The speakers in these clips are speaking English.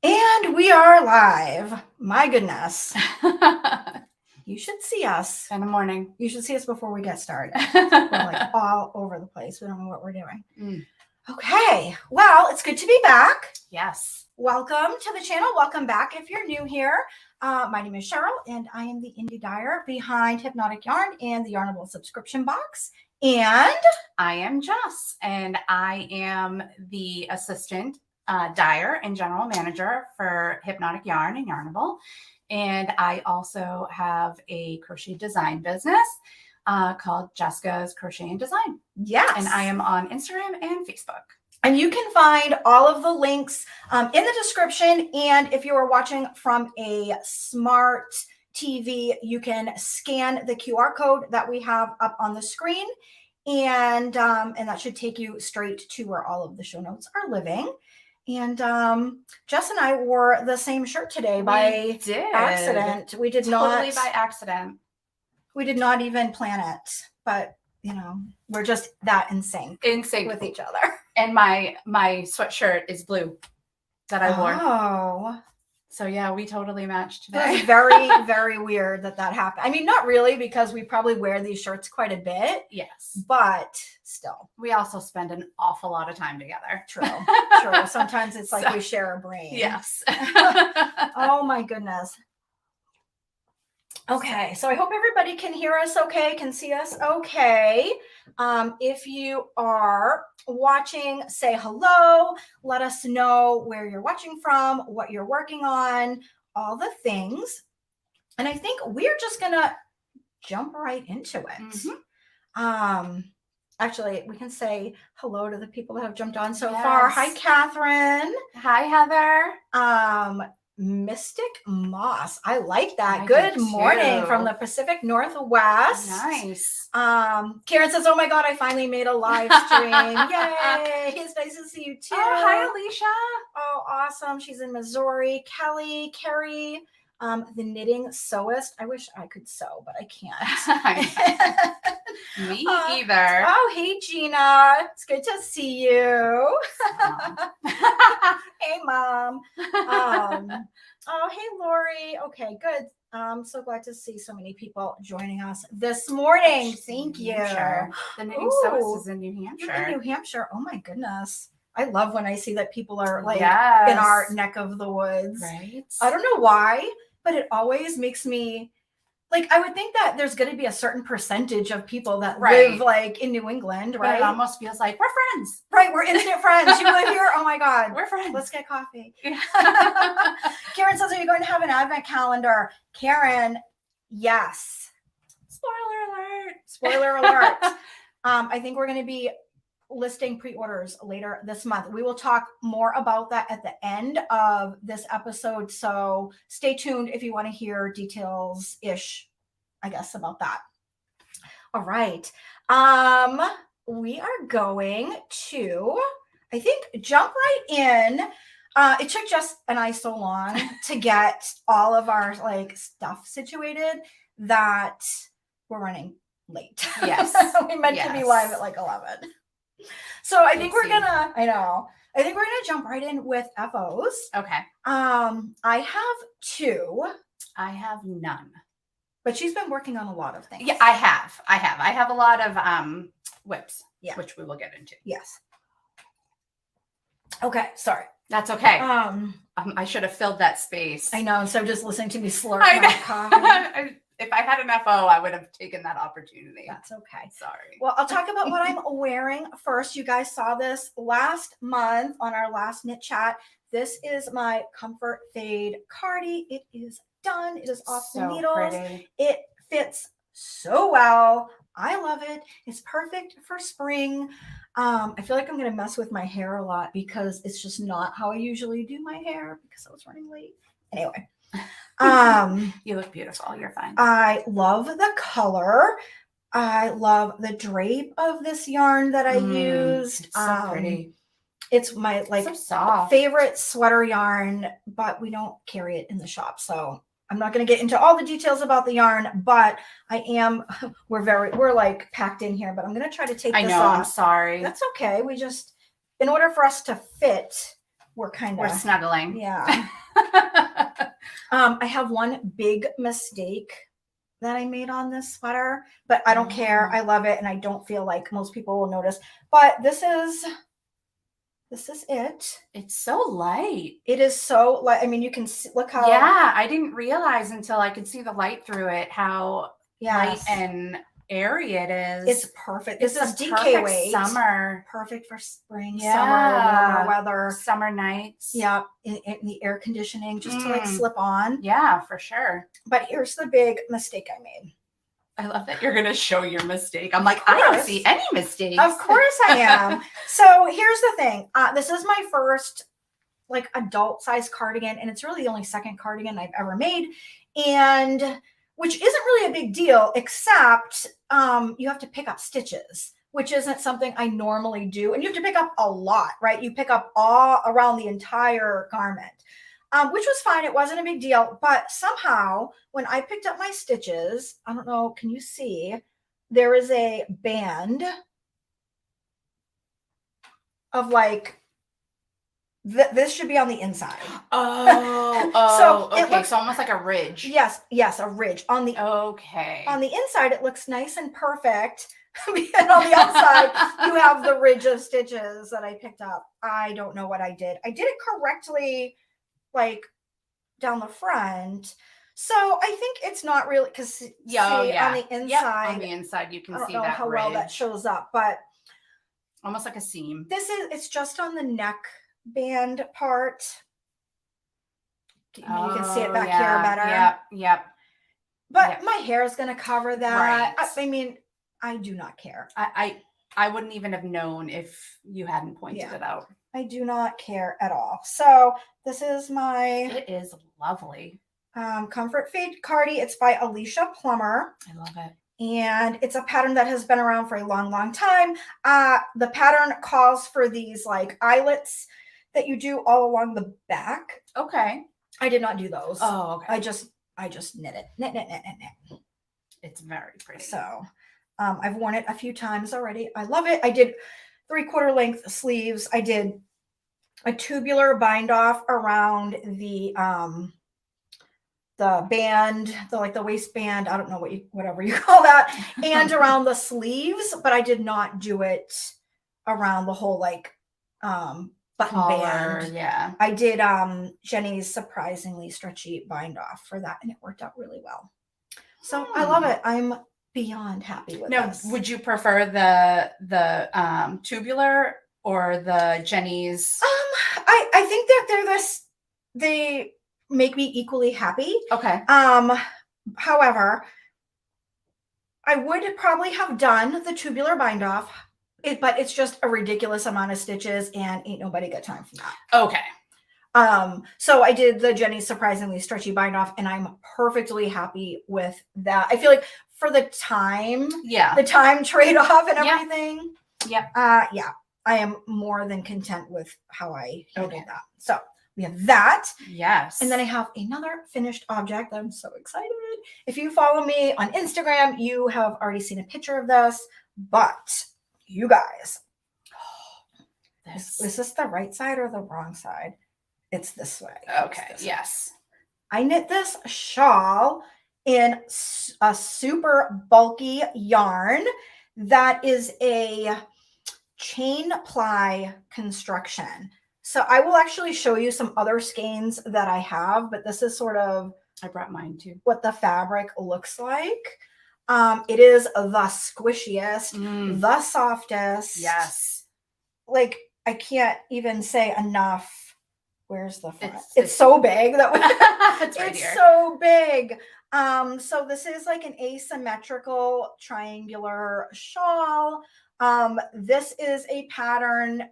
And we are live. My goodness. You should see us. In the morning. You should see us before we get started. We're like all over the place. We don't know what we're doing. Okay. Well, it's good to be back. Yes. Welcome to the channel. Welcome back if you're new here. My name is Cheryl, and I am the indie dyer behind Hypnotic Yarn and the Yarnable subscription box. And I am Jess, and I am the assistant dyer and general manager for Hypnotic Yarn and Yarnable. And I also have a crochet design business called Jessica's Crochet and Design. yes. And I am on Instagram and Facebook. And you can find all of the links in the description. And if you are watching from a smart TV, you can scan the QR code that we have up on the screen. And that should take you straight to where all of the show notes are living. And Jess and I wore the same shirt today by accident. We did Totally not by accident. We did not even plan it, but you know, we're just that in sync with each other. And my sweatshirt is blue that I wore. Oh. So yeah, we totally matched It was today. very, very weird that happened. I mean, not really, because we probably wear these shirts quite a bit. Yes. But still. We also spend an awful lot of time together. True. Sometimes it's like we share a brain. Yes. Oh my goodness. Okay, so I hope everybody can hear us okay, can see us okay. If you are watching, say hello. Let us know where you're watching from, what you're working on, all the things. And I think we're just going to jump right into it. Mm-hmm. Actually, we can say hello to the people that have jumped on so far. Hi, Catherine. Hi, Heather. Mystic Moss. I like that. I Good do morning too. from the Pacific Northwest. Nice. Karen says, oh my God, I finally made a live stream. Yay. It's nice to see you too. Oh, hi, Alicia. Oh, awesome. She's in Missouri. Kelly, Carrie, the knitting sewist. I wish I could sew, but I can't. Me either. Oh, hey, Gina. It's good to see you. Hey, Mom. Oh, hey, Lori. Okay, good. I'm so glad to see so many people joining us this morning. Thank you. The knitting sewist is in New Hampshire. In New Hampshire. Oh, my goodness. I love when I see that people are like in our neck of the woods. Right. I don't know why, but it always makes me like, I would think that there's going to be a certain percentage of people that live like in New England, right? But it almost feels like we're friends. Right. We're instant friends. You live here. Oh my God. We're friends. Let's get coffee. Yeah. Karen says, are you going to have an advent calendar? Karen, yes. Spoiler alert. Spoiler alert. I think we're going to be listing pre-orders later this month. We will talk more about that at the end of this episode. So stay tuned if you want to hear details-ish, I guess, about that. All right. We are going to, I think, jump right in. It took Jess and I so long to get all of our like stuff situated that we're running late. Yes. We meant to be live at like 11. So I think we're gonna, I think we're gonna jump right in with FOs. Okay. I have 2. I have none. But she's been working on a lot of things. Yeah, I have a lot of whips, which we will get into. Yes. Okay, sorry. That's okay. I should have filled that space. I know, instead of just listening to me slurp my coffee. If I had an FO, I would have taken that opportunity. That's okay. Sorry. Well, I'll talk about what I'm wearing first. You guys saw this last month on our last knit chat. This is my Comfort Fade Cardi. It is done. It is off the needles. Pretty. It fits so well. I love it. It's perfect for spring. I feel like I'm going to mess with my hair a lot because it's just not how I usually do my hair because I was running late. Anyway. You look beautiful. You're fine. I love the color. I love the drape of this yarn that I used. It's so pretty. It's my favorite sweater yarn, but we don't carry it in the shop. So I'm not going to get into all the details about the yarn, but we're like packed in here, but I'm going to try to take this off. I'm sorry. That's okay. in order for us to fit, we're snuggling. Yeah. I have one big mistake that I made on this sweater, but I don't care. I love it. And I don't feel like most people will notice, but this is it. It's so light. It is so light. I mean, you can see, look how. Yeah, I didn't realize until I could see the light through it how light and airy it is. It's perfect. This is DK weight. Summer. Perfect for spring, summer, warmer weather. Summer nights. Yeah, in the air conditioning, just to like slip on. Yeah, for sure. But here's the big mistake I made. I love that you're going to show your mistake. I'm like, I don't see any mistakes. Of course I am. So here's the thing. This is my first like adult size cardigan, and it's really the only second cardigan I've ever made, and which isn't really a big deal, except you have to pick up stitches, which isn't something I normally do. And you have to pick up a lot, right? You pick up all around the entire garment. Which was fine. It wasn't a big deal. But somehow when I picked up my stitches, I don't know, can you see? There is a band of like, this should be on the inside. So okay. Looks, so almost like a ridge. Yes, a ridge. On the inside, it looks nice and perfect. And on the outside, you have the ridge of stitches that I picked up. I don't know what I did. I did it correctly, like down the front. So I think it's not really, because on the inside, on the inside you can see that. I don't know how well that shows up, but almost like a seam. It's just on the neck band part. You can see it back here better. Yep. But my hair is going to cover that. Right. I mean, I do not care. I wouldn't even have known if you hadn't pointed it out. I do not care at all. So this is it is lovely. Comfort Fade Cardi. It's by Alicia Plummer. I love it. And it's a pattern that has been around for a long, long time. The pattern calls for these like eyelets that you do all along the back. Okay. I did not do those. Oh, okay. I just knit it. Knit. It's very pretty. So I've worn it a few times already. I love it. I did 3/4 length sleeves. I did a tubular bind off around the band, the waistband. I don't know whatever you call that, and around the sleeves, but I did not do it around the whole like button band. Yeah. I did Jenny's surprisingly stretchy bind off for that, and it worked out really well. So I love it. I'm beyond happy with this. Would you prefer the tubular or the Jenny's? I think that they make me equally happy. Okay. However, I would probably have done the tubular bind off, but it's just a ridiculous amount of stitches and ain't nobody got time for that. Okay. So I did the Jenny's surprisingly stretchy bind off, and I'm perfectly happy with that. I feel like for the time, the time trade-off and everything. Yep. I am more than content with how I handled that. So we have that. Yes. And then I have another finished object. I'm so excited. If you follow me on Instagram, you have already seen a picture of this, but you guys, is this the right side or the wrong side? It's this way. Okay. Yes. I knit this shawl in a super bulky yarn that is a chain ply construction. So I will actually show you some other skeins that I have, but this is sort of, I brought mine too, what the fabric looks like. It is the squishiest, the softest. Yes. Like I can't even say enough. Where's the front? It's so big that it's right here. So big. So this is like an asymmetrical triangular shawl. This is a pattern.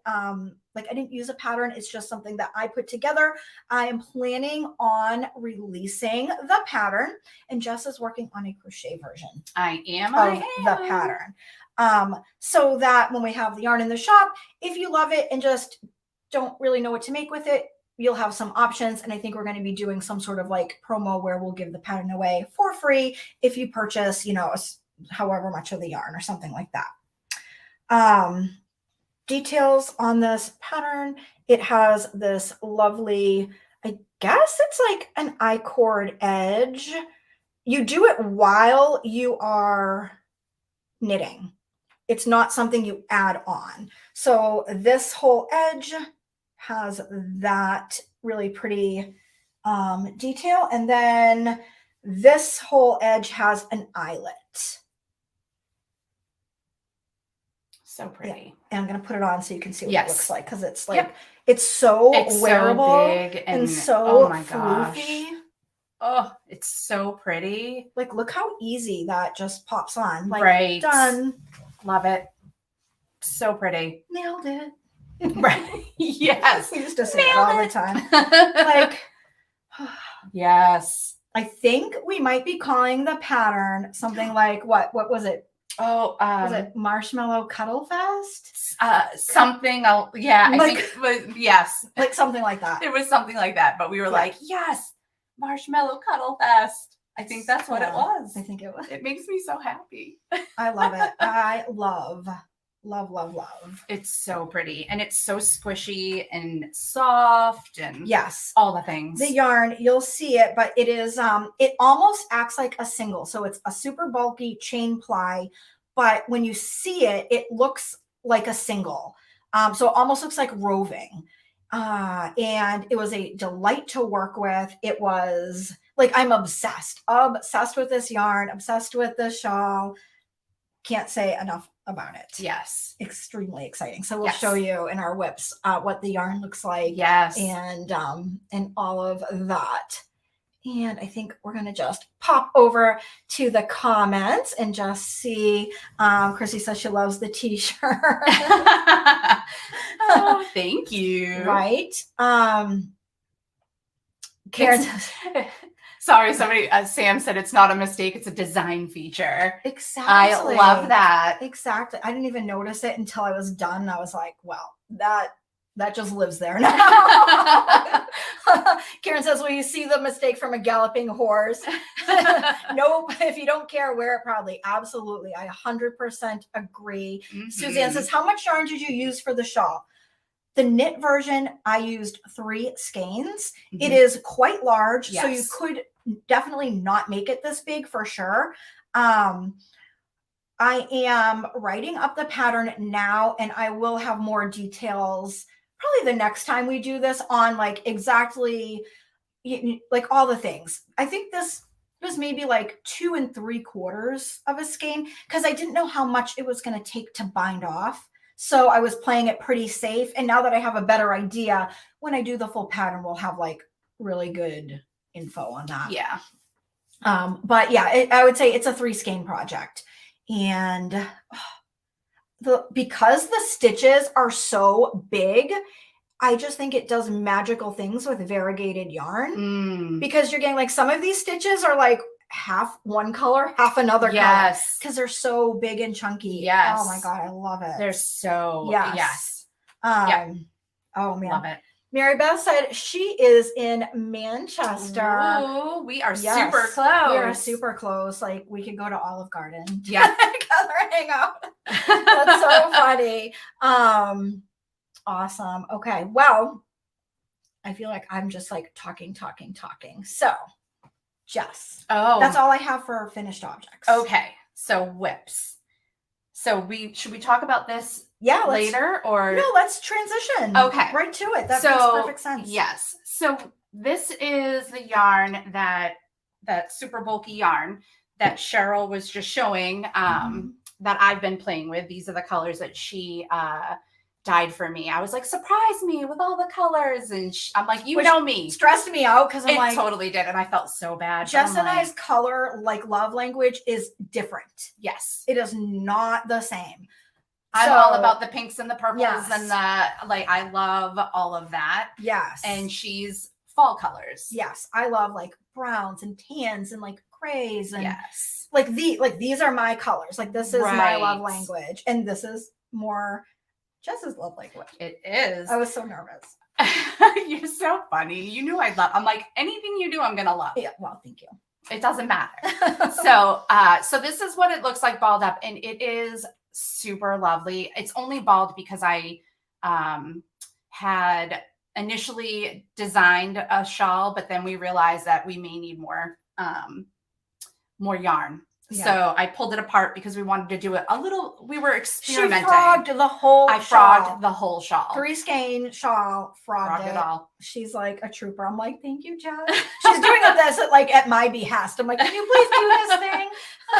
Like I didn't use a pattern. It's just something that I put together. I am planning on releasing the pattern, and Jess is working on a crochet version. I am the pattern. So that when we have the yarn in the shop, if you love it and just don't really know what to make with it, you'll have some options. And I think we're going to be doing some sort of like promo where we'll give the pattern away for free if you purchase, however much of the yarn or something like that. details on this pattern. It has this lovely, I guess it's like an I-cord edge. You do it while you are knitting. It's not something you add on. So this whole edge has that really pretty detail. And then this whole edge has an eyelet. So pretty. And I'm going to put it on so you can see what Yes. it looks like, because it's like, it's so It's wearable so big and so oh my gosh. floofy. Oh, it's so pretty. Like, look how easy that just pops on. Like, Right. done. Love it. So pretty. Nailed it. Right. Yes. We used to say it Nailed all the it. time. Like, yes. I think we might be calling the pattern something like what was it? Oh, Was it Marshmallow Cuddle Fest? something else. Yeah, I Like- think it was, yes. Like something like that. It was something like that, but we were like, yes, Marshmallow Cuddle Fest. I think that's what it was. I think it was. It makes me so happy. I love it. I love. It's so pretty, and it's so squishy and soft and Yes. all the things. The yarn, you'll see it, but it is it almost acts like a single. So it's a super bulky chain ply, but when you see it, it looks like a single. So it almost looks like roving. And it was a delight to work with. It was like, I'm obsessed with this yarn, obsessed with this shawl. Can't say enough about it. Yes. Extremely exciting. So we'll Yes. show you in our whips what the yarn looks like. Yes. And all of that. And I think we're gonna just pop over to the comments and just see. Chrissy says she loves the t-shirt. Oh, thank you. Right. Karen says, Sorry, somebody, Sam said it's not a mistake. It's a design feature. exactly. I love that. Exactly. I didn't even notice it until I was done. I was like, well, that just lives there now. Karen says, will you see the mistake from a galloping horse? Nope. If you don't care, wear it proudly. Absolutely. I 100% agree. Mhm. Suzanne says, how much yarn did you use for the shawl? The knit version, I used 3 skeins. It Mhm. is quite large, so you Yes. could definitely not make it this big for sure. I am writing up the pattern now, and I will have more details probably the next time we do this on like exactly like all the things. I think this was maybe like 2 3/4 of a skein because I didn't know how much it was going to take to bind off. So I was playing it pretty safe. And now that I have a better idea, when I do the full pattern, we'll have like really good info on that. Yeah. But yeah, I would say it's a 3 skein project. And because the stitches are so big, I just think it does magical things with variegated yarn. Mm. Because you're getting like some of these stitches are like half one color, half another color. Yes. Because they're so big and chunky. Yes. Oh my God, I love it. They're so, Yes. yes. Yeah. Oh man. Love it. Mary Beth said she is in Manchester. Ooh, we are Yes, super close. We are super close. Like we could go to Olive Garden Yeah. together and hang out. That's so funny. Awesome. Okay. Well, I feel like I'm just like talking. So, Jess, Oh, that's all I have for finished objects. okay. So whips. So should we talk about this Yeah. later or No, let's transition. Okay. Right to it. That so, makes perfect sense. Yes. So this is the yarn that super bulky yarn that Cheryl was just showing that I've been playing with. These are the colors that she dyed for me. I was like, surprise me with all the colors. And I'm like, you Which know me. Stressed me out because I'm It like, totally did. And I felt so bad. but Jess I'm and like, I's color, like love language, is different. yes. It is not the same. I'm all about the pinks and the purples Yes. and the, like, I love all of that. Yes. And she's fall colors. yes, I love like browns and tans and like grays and Yes. like these are my colors. Like this is my love Right. language, and this is more Jess's love language. It is. I was so nervous. You're so funny. You knew I'd love. I'm like, anything you do, I'm gonna love. Yeah. Well, thank you. It doesn't matter. So this is what it looks like balled up, and it is super lovely. It's only bald because I had initially designed a shawl, but then we realized that we may need more yarn. Yeah. So I pulled it apart because we wanted to do it a little. We were experimenting. She frogged the whole I shawl. frogged the whole shawl. 3 skein shawl, frogged it all. She's like a trooper. I'm like, thank you, Jess. She's doing this at my behest. I'm like, can you please do this thing?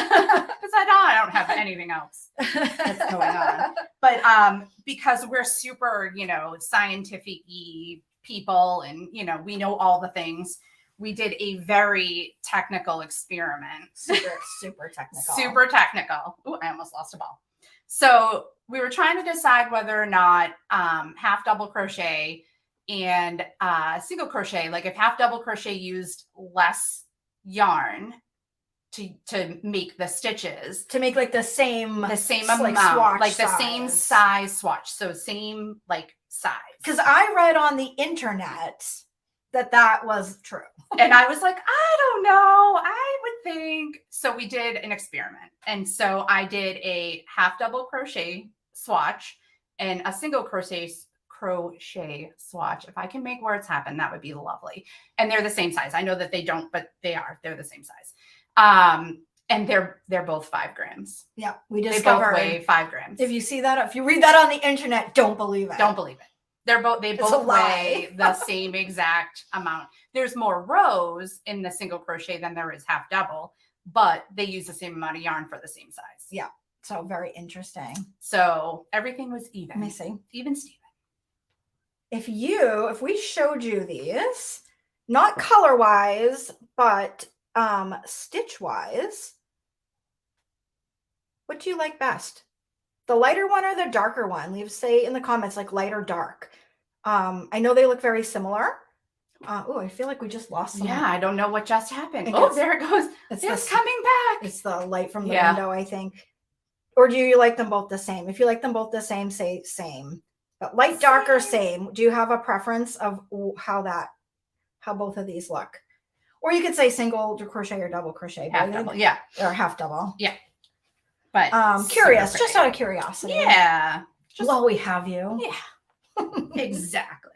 Because I don't have anything else that's going on. But because we're super, scientific-y people, and we know all the things. We did a very technical experiment. Super technical. Super technical. Ooh, I almost lost a ball. So we were trying to decide whether or not half double crochet and single crochet, like if half double crochet used less yarn to make the stitches. To make like the same amount, swatch like size. the same size swatch. So same like size. Because I read on the internet that was true. And I was like, I don't know. I would think. So we did an experiment. And so I did a half double crochet swatch and a single crochet swatch. If I can make words happen, that would be lovely. And they're the same size. I know that they don't, but they're the same size. And they're both 5 grams. Yeah, we They discovered. both weigh 5 grams. If you see that, if you read that on the internet, don't believe it. Don't believe it. They both weigh the same exact amount. There's more rows in the single crochet than there is half double, but they use the same amount of yarn for the same size. Yeah. So very interesting. So everything was even. Let me see. Even Steven. If we showed you these, not color wise, but stitch wise, what do you like best? The lighter one or the darker one? Say in the comments, like light or dark. I know they look very similar. I feel like we just lost some. Yeah, I don't know what just happened. There it goes. It's coming back. It's the light from the window, I think. Or do you like them both the same? If you like them both the same, say same. But light, dark, or same. Do you have a preference of how both of these look? Or you could say single crochet or double crochet. Half double, yeah. Or half double. Yeah. But curious, just out of curiosity. Yeah. Well, we have you. Yeah. Exactly.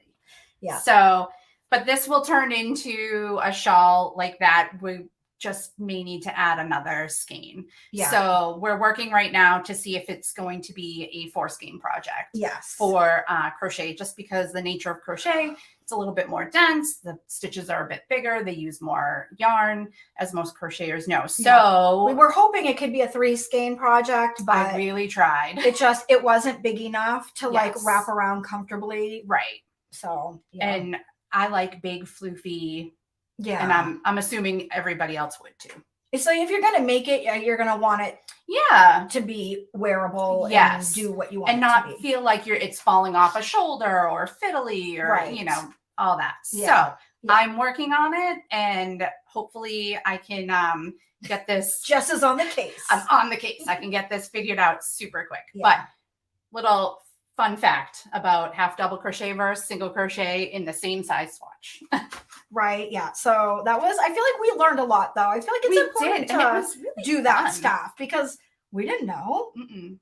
Yeah. So, but this will turn into a shawl like that. We just may need to add another skein. Yeah. So we're working right now to see if it's going to be a 4 skein project. Yes. For crochet, just because the nature of crochet, it's a little bit more dense. The stitches are a bit bigger. They use more yarn, as most crocheters know. So we were hoping it could be a 3 skein project, but I really tried. It wasn't big enough to like wrap around comfortably. Right. So and I like big floofy. Yeah. And I'm assuming everybody else would too. So if you're going to make it, you're going to want it to be wearable and do what you want and it not to be. feel like it's falling off a shoulder or fiddly or, all that. Yeah. So I'm working on it and hopefully I can get this. Jess is on the case. I'm on the case. I can get this figured out super quick. Yeah. But little fun fact about half double crochet versus single crochet in the same size swatch. Right. Yeah. So I feel like we learned a lot though. I feel like it's important to do that stuff because we didn't know.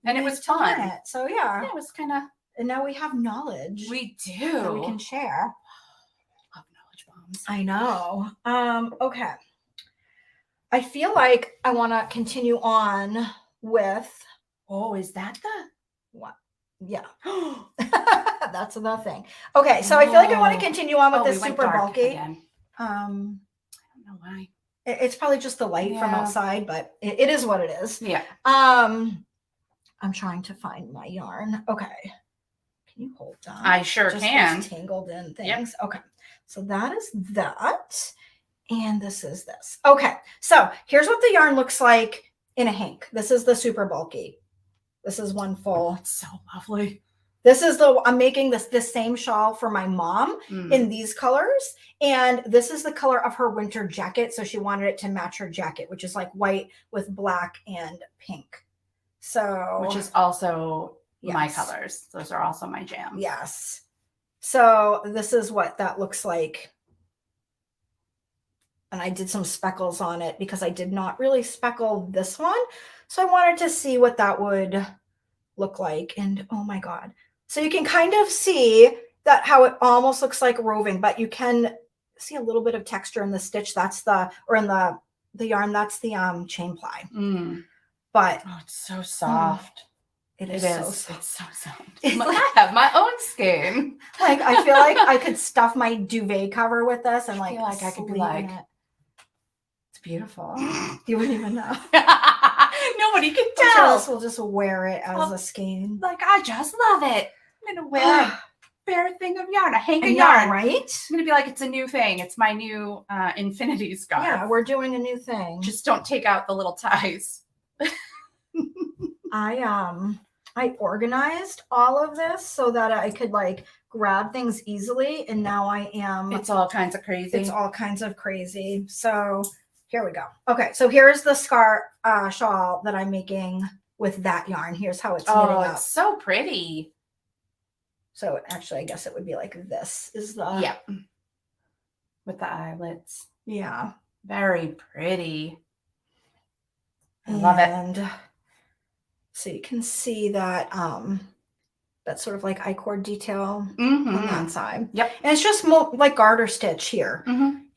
And it was fun. So yeah. It was kind of. And now we have knowledge. We do. That we can share. Love knowledge bombs. I know. Okay. I feel like I want to continue on with. Oh, is that the what? Yeah. That's the thing. Okay, so I feel like I want to continue on with this super bulky. Again. I don't know why. It's probably just the light from outside, but it is what it is. Yeah. I'm trying to find my yarn. Okay. Can you hold that? I sure can. It's tangled in things. Yep. Okay. So that is that. And this is this. Okay. So here's what the yarn looks like in a hank. This is the super bulky. This is one full. It's so lovely. I'm making this same shawl for my mom in these colors. And this is the color of her winter jacket. So she wanted it to match her jacket, which is like white with black and pink. So, which is also my colors. Those are also my jam. Yes. So this is what that looks like. And I did some speckles on it because I did not really speckle this one. So I wanted to see what that would look like. And oh my God. So you can kind of see that how it almost looks like roving, but you can see a little bit of texture in the stitch. That's or in the yarn, that's the chain ply. But oh, it's so soft. It It is. is. So It's soft. so soft. It's I have my own skein. Like I feel like I could stuff my duvet cover with this and I like feel like I could be sleep in like, it. it's beautiful. You wouldn't even know. Nobody can I'm tell. sure we'll just wear it as a skein. Like, I just love it. I'm gonna wear a bare thing of yarn, a hank of I know, yarn. right? I'm gonna be like, it's a new thing. It's my new infinity scarf. Yeah, we're doing a new thing. Just don't take out the little ties. I organized all of this so that I could like grab things easily, and now I am. It's all kinds of crazy. It's all kinds of crazy. So here we go. Okay, so here's the shawl that I'm making with that yarn. Here's how it's knitting up. It's so pretty. So actually, I guess it would be like this. Is the Yep. With the eyelets. Yeah. Very pretty. I love it. And so you can see that that sort of like I-cord detail on that side. Yep. And it's just like garter stitch here.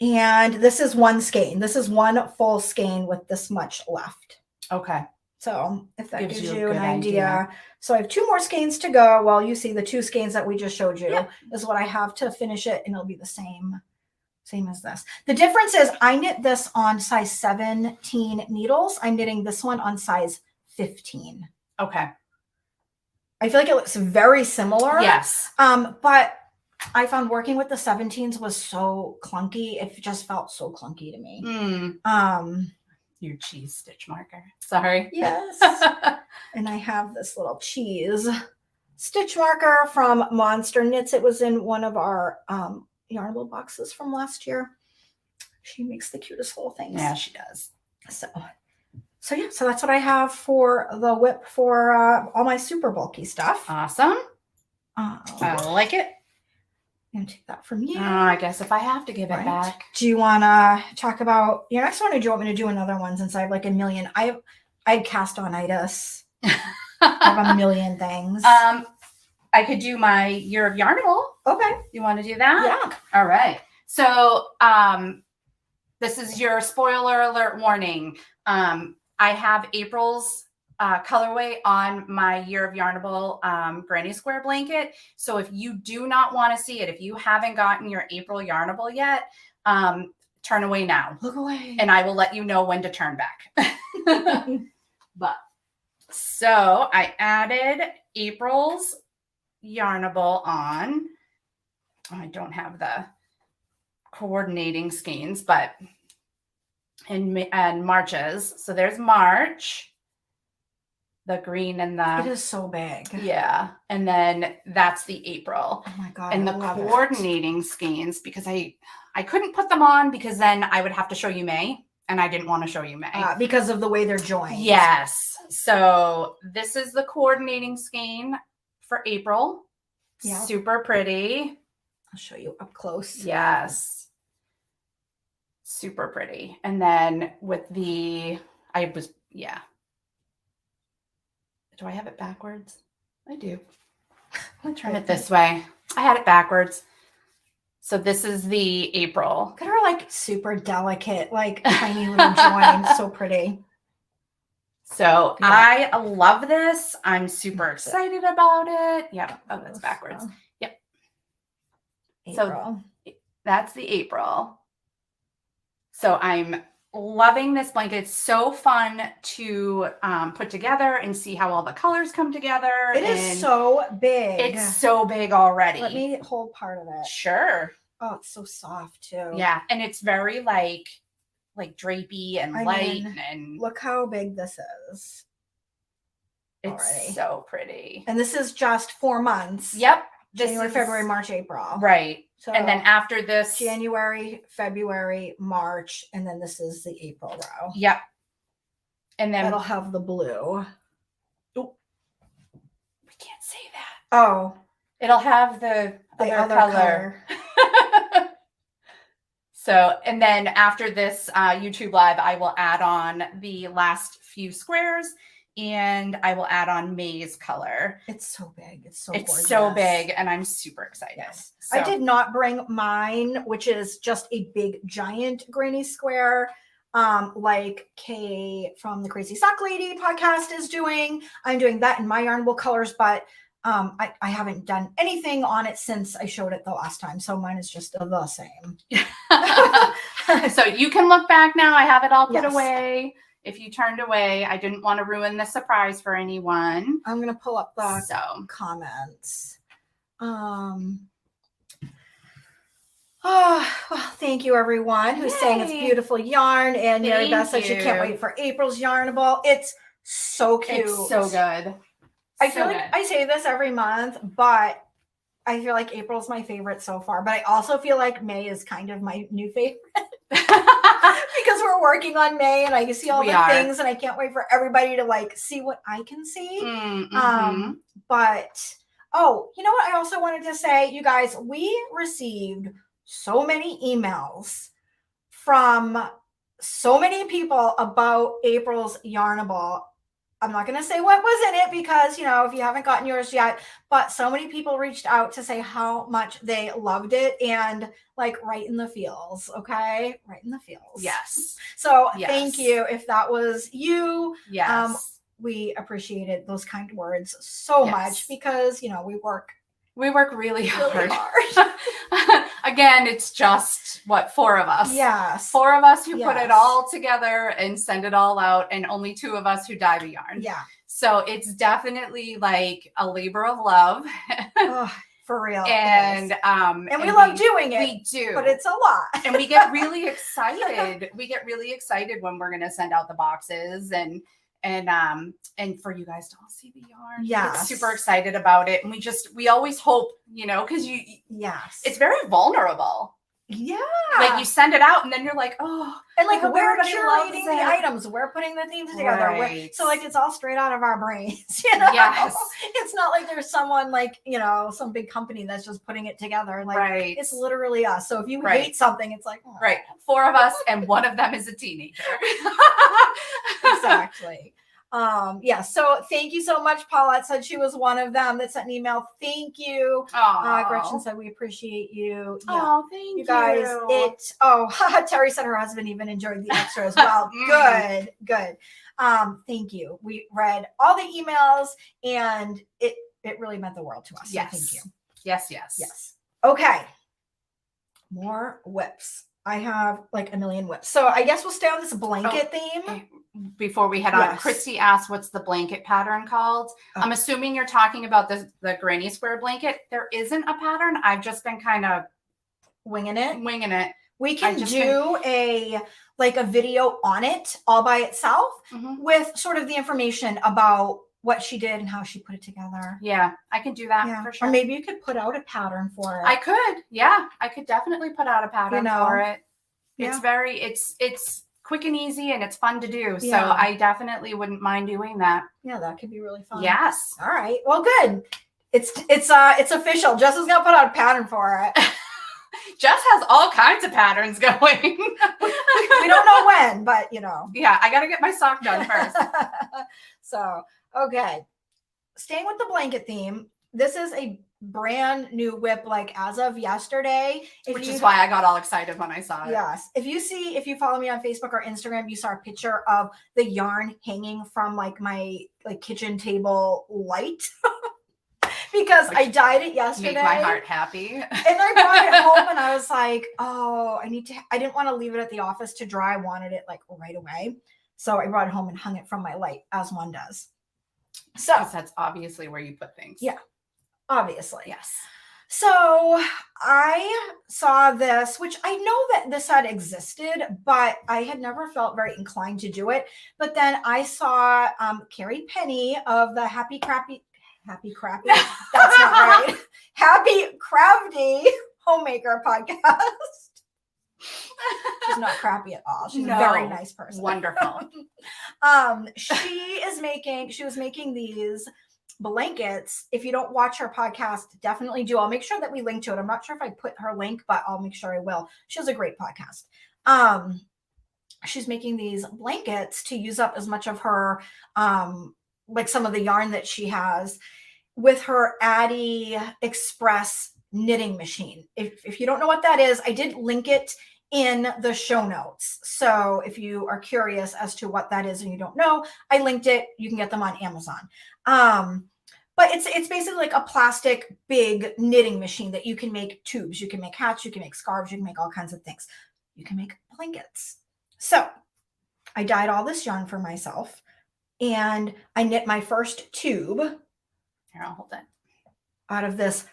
And this is one skein. This is one full skein with this much left. Okay. So if that gives you an an idea. So I have 2 more skeins to go. Well, you see the 2 skeins that we just showed you is what I have to finish it, and it'll be the same as this. The difference is I knit this on size 17 needles. I'm knitting this one on size 15. Okay. I feel like it looks very similar. Yes. But I found working with the 17s was so clunky. It just felt so clunky to me. Your cheese stitch marker. Sorry. Yes. And I have this little cheese stitch marker from Monster Knits. It was in one of our Yarnable boxes from last year. She makes the cutest little things. Yeah, she does. So yeah, so that's what I have for the whip for all my super bulky stuff. Awesome. I like it. I'm gonna take that from you. I guess if I have to give it back. Do you want to talk about your next one, or do you want me to do another one since I have like a million? I had cast on-itis. I have a million things. I could do my Year of Yarnable. Okay. You want to do that? Yeah. All right. So this is your spoiler alert warning. I have April's colorway on my Year of Yarnable Granny Square blanket. So if you do not want to see it, if you haven't gotten your April Yarnable yet, turn away now. Look away. And I will let you know when to turn back. But so I added April's Yarnable on. I don't have the coordinating skeins, but and March's. So there's March, the green and the. It is so big. Yeah, and then that's the April. Oh my God. And the I love coordinating skeins, because I couldn't put them on because then I would have to show you May, and I didn't want to show you May because of the way they're joined. Yes. So this is the coordinating skein for April. Yeah. Super pretty. I'll show you up close. Yes. Super pretty. And then with the, yeah. Do I have it backwards? I do. I'm going to turn it this way. I had it backwards. So this is the April. Look at her like super delicate, like tiny little join. So pretty. So yeah. I love this. I'm super excited about it. Yep. Oh, that's backwards. Yep. April. So that's the April. So I'm loving this blanket. It's so fun to put together and see how all the colors come together. It is so big. It's so big already. Let me hold part of it. Sure. Oh, it's so soft too. Yeah. And it's very like drapey and light. And look how big this is. It's already. So pretty. And this is just 4 months. Yep. January, February, March, April. Right. So and then after this, January, February, March, and then this is the April row. Yep. And then that'll have the blue. Oh, we can't say that. Oh, it'll have the other color. So, and then after this YouTube live, I will add on the last few squares and I will add on May's color. It's so big. It's It's gorgeous. so big, and I'm super excited. Yes. So, I did not bring mine, which is just a big, giant granny square, like Kay from the Crazy Sock Lady podcast is doing. I'm doing that in my Yarnable colors, but I haven't done anything on it since I showed it the last time. So mine is just the same. So you can look back now. I have it all put Yes. away. If you turned away, I didn't want to ruin the surprise for anyone. I'm going to pull up the So comments. Oh, well, thank you everyone who's saying it's Yay. beautiful yarn, and Mary Beth said she Thank can't you. wait for April's Yarnable. It's so cute. it's so good. I So feel like good. I say this every month, but I feel like April's my favorite so far. But I also feel like May is kind of my new favorite because we're working on May, and I see all We the are. things, and I can't wait for everybody to like see what I can see. Mm-hmm. But oh, you know what? I also wanted to say, you guys, we received so many emails from so many people about April's Yarnable. I'm not going to say what was in it because, if you haven't gotten yours yet, but so many people reached out to say how much they loved it, and like right in the feels. Okay. Right in the feels. Yes. So Yes. thank you. If that was you, Yes. we appreciated those kind words so Yes. much because, we work We work really really hard. hard. Again, it's just four of us. Yes. Four of us who put Yes. it all together and send it all out, and only two of us who dye the yarn. Yeah. So it's definitely like a labor of love. Oh, for real. And we love doing it. We do. But it's a lot. And we get really excited. We get really excited when we're gonna send out the boxes and for you guys to all see the yarn. Yeah. Super excited about it. And we always hope, because Yes. it's very vulnerable. Yeah. Like you send it out and then you're like, oh, and like I hope we're everybody loves curating the it. items. We're putting the themes together. Right. So like it's all straight out of our brains. Yes. It's not like there's someone like, some big company that's just putting it together. Like Right. it's literally us. So if you Right. hate something, it's like, oh. Right. Four of us and one of them is a teenager. Exactly. Yeah. So thank you so much. Paulette said she was one of them that sent an email. Thank you. Gretchen said we appreciate you. Yeah. Oh, thank you. You guys, Terry said her husband even enjoyed the extra as well. Good. Thank you. We read all the emails and it really meant the world to us. Yes. So thank you. Yes. Okay. More whips. I have like a million whips. So I guess we'll stay on this blanket theme. Before we head on, Yes. Christy asked, what's the blanket pattern called? Oh. I'm assuming you're talking about the granny square blanket. There isn't a pattern. I've just been kind of Winging it. We can do a video on it all by itself with sort of the information about what she did and how she put it together. Yeah, I can do that for sure. Or maybe you could put out a pattern for it. I could. Yeah, I could definitely put out a pattern for it. Yeah. It's quick and easy and it's fun to do. So Yeah. I definitely wouldn't mind doing that. Yeah, that could be really fun. Yes. All right. Well, good. It's official. Jess is gonna put out a pattern for it. Jess has all kinds of patterns going. We don't know when, but Yeah, I gotta get my sock done first. So, okay. Staying with the blanket theme, this is a brand new whip, like as of yesterday. Which is why I got all excited when I saw it. Yes. If you follow me on Facebook or Instagram, you saw a picture of the yarn hanging from like my kitchen table light. Because I dyed it yesterday. Make my heart happy. And I brought it home and I was like, oh, I didn't want to leave it at the office to dry. I wanted it like right away. So I brought it home and hung it from my light, as one does. So that's obviously where you put things. Yeah, obviously. Yes. So I saw this, which I know that this had existed, but I had never felt very inclined to do it. But then I saw Carrie Penny of the Happy Crappy. That's not right. Happy Crafty Homemaker podcast. She's not crappy at all. She's a very nice person. Wonderful. She was making these blankets. If you don't watch her podcast, definitely do. I'll make sure that we link to it. I'm not sure if I put her link, but I'll make sure I will. She has a great podcast. She's making these blankets to use up as much of her like some of the yarn that she has with her Addy Express knitting machine. If you don't know what that is, I did link it in the show notes. So if you are curious as to what that is and you don't know, I linked it. You can get them on Amazon. But it's basically like a plastic big knitting machine that you can make tubes. You can make hats, you can make scarves, you can make all kinds of things. You can make blankets. So I dyed all this yarn for myself and I knit my first tube. Here, I'll hold it. Out of this.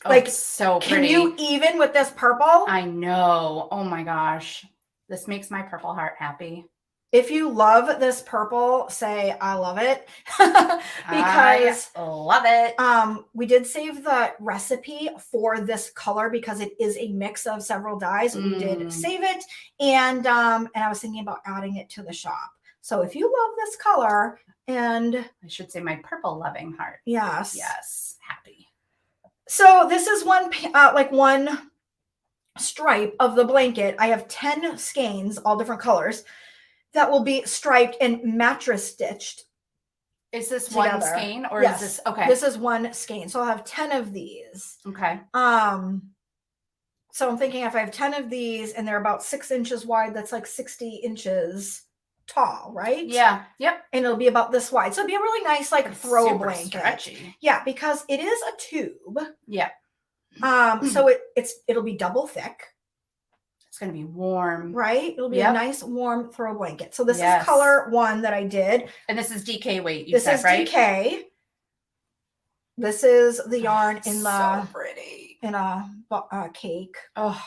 Oh, Like, so can pretty. you even with this purple? I know. Oh my gosh. This makes my purple heart happy. If you love this purple, say I love it. Because I love it. We did save the recipe for this color because it is a mix of several dyes. We did save it, and I was thinking about adding it to the shop. So if you love this color, and I should say my purple loving heart. Yes, happy. So this is one stripe of the blanket. I have 10 skeins, all different colors, that will be striped and mattress stitched. Is this together. One skein or yes. is this okay? This is one skein. So I'll have 10 of these. Okay. So I'm thinking if I have 10 of these and they're about 6 inches wide, that's like 60 inches tall, right? Yeah. Yep. And it'll be about this wide. So it'll be a really nice like throw blanket. Stretchy. Yeah, because it is a tube. Yeah. So it'll be double thick. It's going to be warm. Right? It'll be a nice warm throw blanket. So this is color 1 that I did. And this is DK weight, you said, right? This is DK. This is the yarn in the so pretty. In a cake. Oh,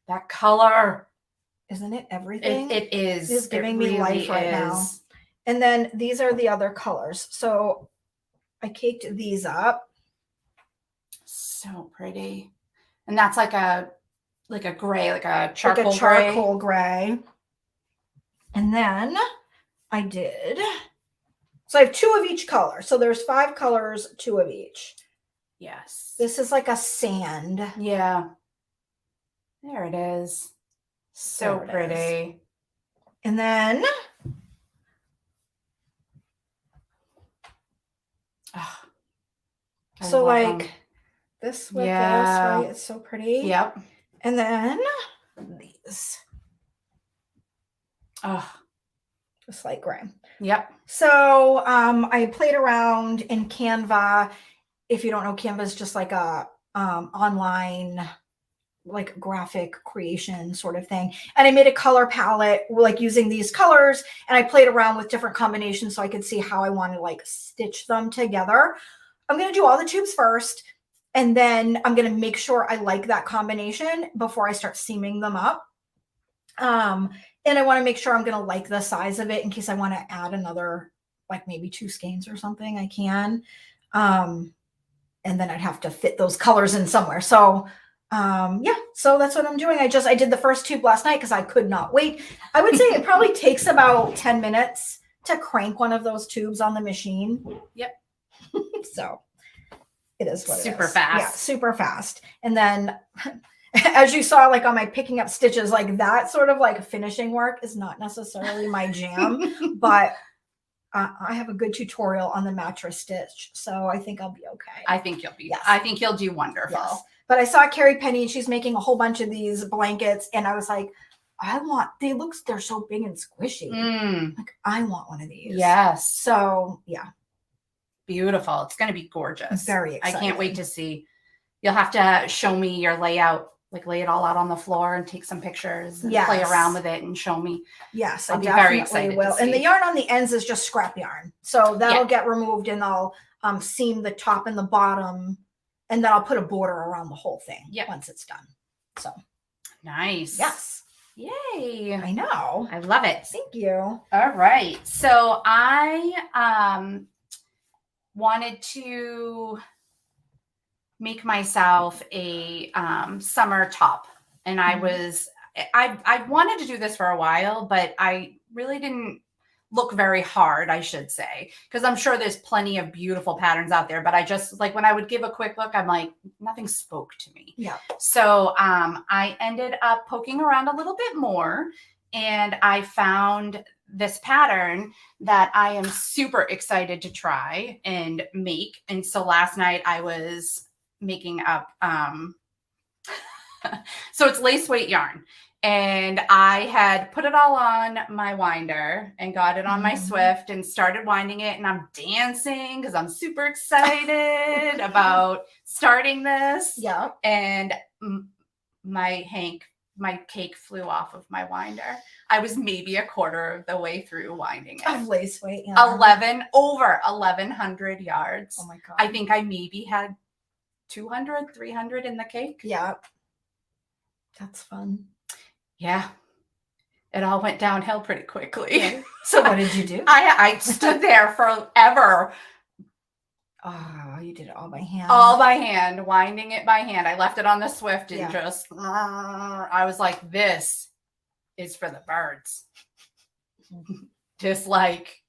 that color. Isn't it everything? It is. It's giving me life right now. And then these are the other colors. So I caked these up. So pretty. And that's like a gray, like a charcoal, like a charcoal gray. And then I did. So I have 2 of each color. So there's 5 colors, 2 of each. Yes. This is like a sand. Yeah. There it is. So pretty. And then so like this with this, right? It's so pretty. Yep. And then these. Oh, just like gray. Yep. So I played around in Canva. If you don't know, Canva is just like a online like graphic creation sort of thing. And I made a color palette like using these colors, and I played around with different combinations so I could see how I want to like stitch them together. I'm going to do all the tubes first, and then I'm going to make sure I like that combination before I start seaming them up. And I want to make sure I'm going to like the size of it in case I want to add another, like maybe 2 skeins or something. I can. And then I'd have to fit those colors in somewhere. So yeah, so that's what I'm doing. I did the first tube last night because I could not wait. I would say it probably takes about 10 minutes to crank one of those tubes on the machine. Yep. So it is what super it is. fast. Yeah, super fast. And then as you saw, like on my picking up stitches, like that sort of like finishing work is not necessarily my jam, but I have a good tutorial on the mattress stitch. So I think I'll be okay. I think you'll do wonderful. Yes. But I saw Carrie Penny and she's making a whole bunch of these blankets. And I was like, they're so big and squishy. Like I want one of these. Yes. So yeah. Beautiful. It's going to be gorgeous. I'm very excited. I can't wait to see. You'll have to show me your layout, like lay it all out on the floor and take some pictures and play around with it and show me. Yes, I'll be very excited. Will. And the yarn on the ends is just scrap yarn. So that'll get removed and I'll seam the top and the bottom. And then I'll put a border around the whole thing once it's done. So nice. Yes. Yay. I know. I love it. Thank you. All right. So I wanted to make myself a summer top. And I wanted to do this for a while, but I really didn't look very hard, I should say, because I'm sure there's plenty of beautiful patterns out there, but I just like when I would give a quick look, I'm like, nothing spoke to me. Yeah. So I ended up poking around a little bit more and I found this pattern that I am super excited to try and make. And so last night I was making up, so it's lace weight yarn. And I had put it all on my winder and got it on my Swift and started winding it. And I'm dancing because I'm super excited about starting this. Yeah. And my cake flew off of my winder. I was maybe a quarter of the way through winding it. Of lace weight. Yeah. Over 1,100 yards. Oh my God. I think I maybe had 200, 300 in the cake. Yeah. That's fun. Yeah. It all went downhill pretty quickly. Yeah. So what did you do? I stood there forever. Oh, you did it all by hand. All by hand, winding it by hand. I left it on the Swift and Yeah. just, I was like, this is for the birds. Just like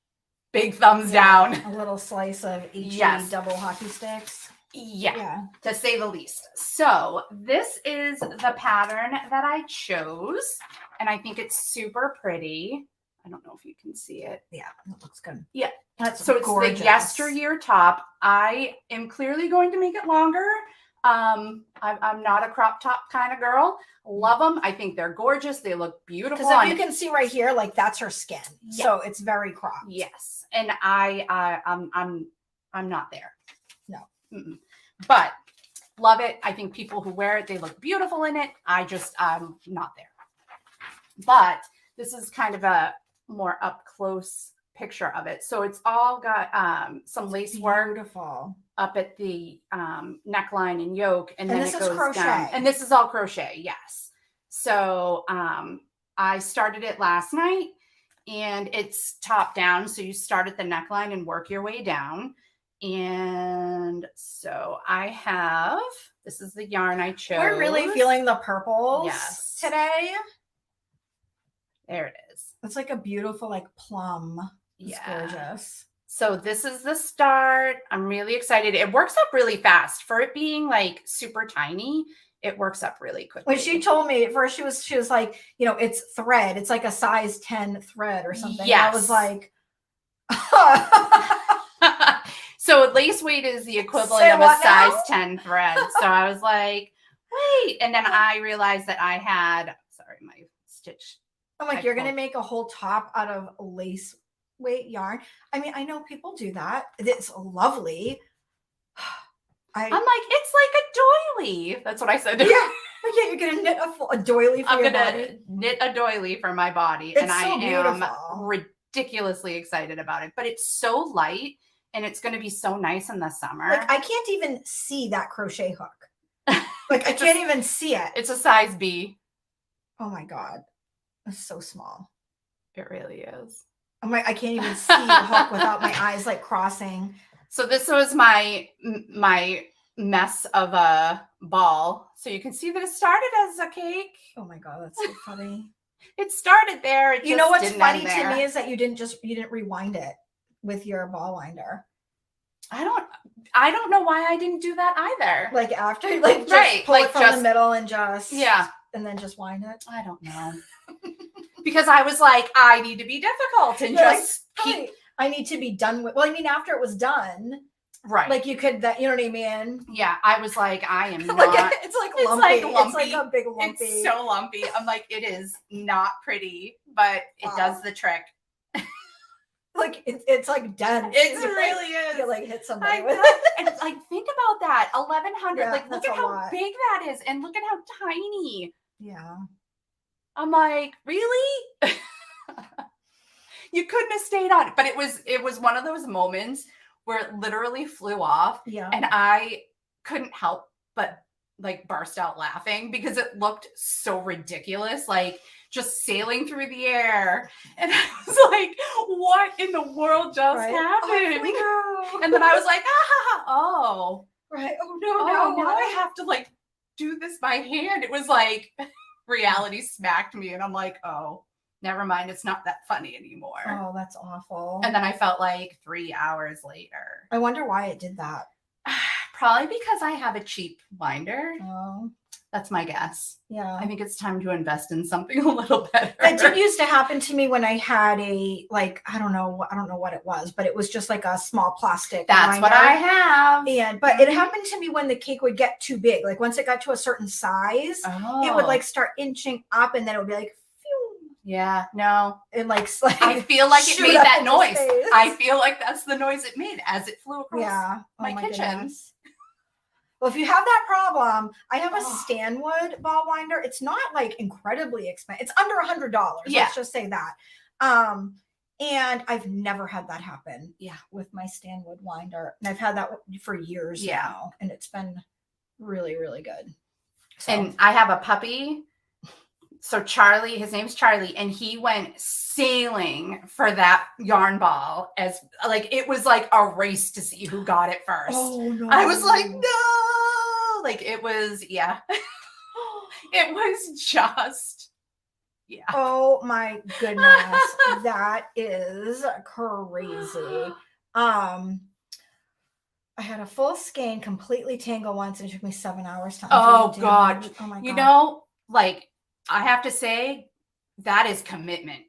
big thumbs down. A little slice of HE Yes. double hockey sticks. Yeah, to say the least. So this is the pattern that I chose, and I think it's super pretty. I don't know if you can see it. Yeah, that looks good. Yeah. That's So gorgeous. it's the yesteryear top. I am clearly going to make it longer. I'm not a crop top kind of girl. Love them. I think they're gorgeous. They look beautiful. Because if you can see right here, like that's her skin. Yeah. So it's very cropped. Yes, and I'm not there. No. Mm-mm. But love it. I think people who wear it, they look beautiful in it. I'm not there. But this is kind of a more up close picture of it. So it's all got some lace work Beautiful. up at the neckline and yoke, and then this it is goes crochet. down. And this is all crochet, yes. So I started it last night, and it's top down. So you start at the neckline and work your way down. And so this is the yarn I chose. We're really feeling the purples today. There it is. It's like a beautiful, like plum. It's gorgeous. So this is the start. I'm really excited. It works up really fast for it being like super tiny. It works up really quickly. When she told me at first, she was like, it's thread. It's like a size 10 thread or something. Yes. I was like, so lace weight is the equivalent Say of a what size now? 10 thread. So I was like, wait. And then I realized that I had, sorry, my stitch. I'm like, you're going to make a whole top out of lace weight yarn. I mean, I know people do that. It's lovely. I'm like, it's like a doily. That's what I said. Yeah. But yeah, you're going to knit a doily for your body. I'm going to knit a doily for my body. It's and I so am beautiful. ridiculously excited about it. But it's so light and it's going to be so nice in the summer. Like, I can't even see that crochet hook. Like, I can't even see it. It's a size B. Oh my God. It's so small. It really is. I'm like, I can't even see the hook without my eyes like crossing. So this was my mess of a ball. So you can see that it started as a cake. Oh my God, that's so funny. It started there. You know what's funny to me is that you didn't rewind it with your ball winder. I don't know why I didn't do that either. Like after, like just pull it from the middle and and then just wind it. I don't know. Because I was like, I need to be difficult and just keep. I need to be done with. Well, I mean, after it was done, right? Like you could, you know what I mean? Yeah, I was like, I am not. It's like lumpy. It's like a big lumpy. It's so lumpy. I'm like, it is not pretty, but it does the trick. Like it's like dense. It really is. You like hit somebody with it. And like think about that, 1,100. Yeah, like look at how big that is, and look at how tiny. Yeah. I'm like, really? You couldn't have stayed on it. But it was one of those moments where it literally flew off. Yeah. And I couldn't help but like burst out laughing because it looked so ridiculous, like just sailing through the air. And I was like, what in the world just happened? Oh, no. And then I was like, oh. Right. Oh No, now I have to like do this by hand. It was like reality smacked me and I'm like, oh, never mind. It's not that funny anymore. Oh, that's awful. And then I felt like 3 hours later. I wonder why it did that. Probably because I have a cheap winder. Oh. That's my guess. Yeah. I think it's time to invest in something a little better. That did used to happen to me when I had a, like, I don't know what it was, but it was just like a small plastic That's what binder. I have. And but it happened to me when the cake would get too big. Like once it got to a certain size, it would like start inching up, and then it would be like, phew, yeah, no. and like I feel like it shoot made up that into noise. space. I feel like that's the noise it made as it flew across my kitchen. Goodness. Well, if you have that problem, I have a Oh. Stanwood ball winder. It's not like incredibly expensive. It's under $100. Yeah. Let's just say that. And I've never had that happen. Yeah. With my Stanwood winder, and I've had that for years now, and it's been really, really good. So. And I have a puppy. So Charlie, his name's Charlie, and he went sailing for that yarn ball as like it was like a race to see who got it first. Oh no! I was like, no, like it was, yeah. It was just, yeah. Oh my goodness, that is crazy. I had a full skein completely tangle once, and it took me 7 hours to undo Oh the God! damage. Oh my God! You know, like I have to say, that is commitment.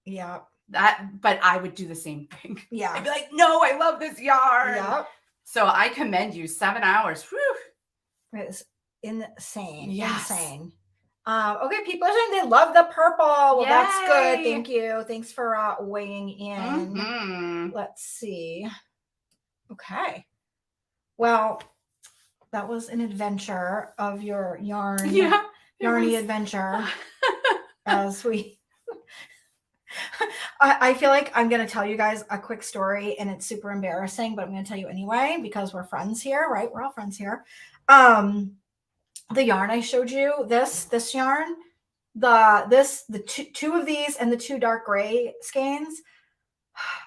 Yeah. But I would do the same thing. Yeah. I'd be like, no, I love this yarn. Yep. So I commend you. 7 hours. Whew. It's insane. Yes. Insane. Okay, people are saying they love the purple. Well, that's good. Yay. Thank you. Thanks for weighing in. Mm-hmm. Let's see. Okay. Well, that was an adventure of your yarn. Yeah. Yarny adventure. As we I feel like I'm going to tell you guys a quick story, and it's super embarrassing, but I'm going to tell you anyway because we're friends here, right? We're all friends here. The yarn I showed you, this yarn, the two of these and the 2 dark gray skeins,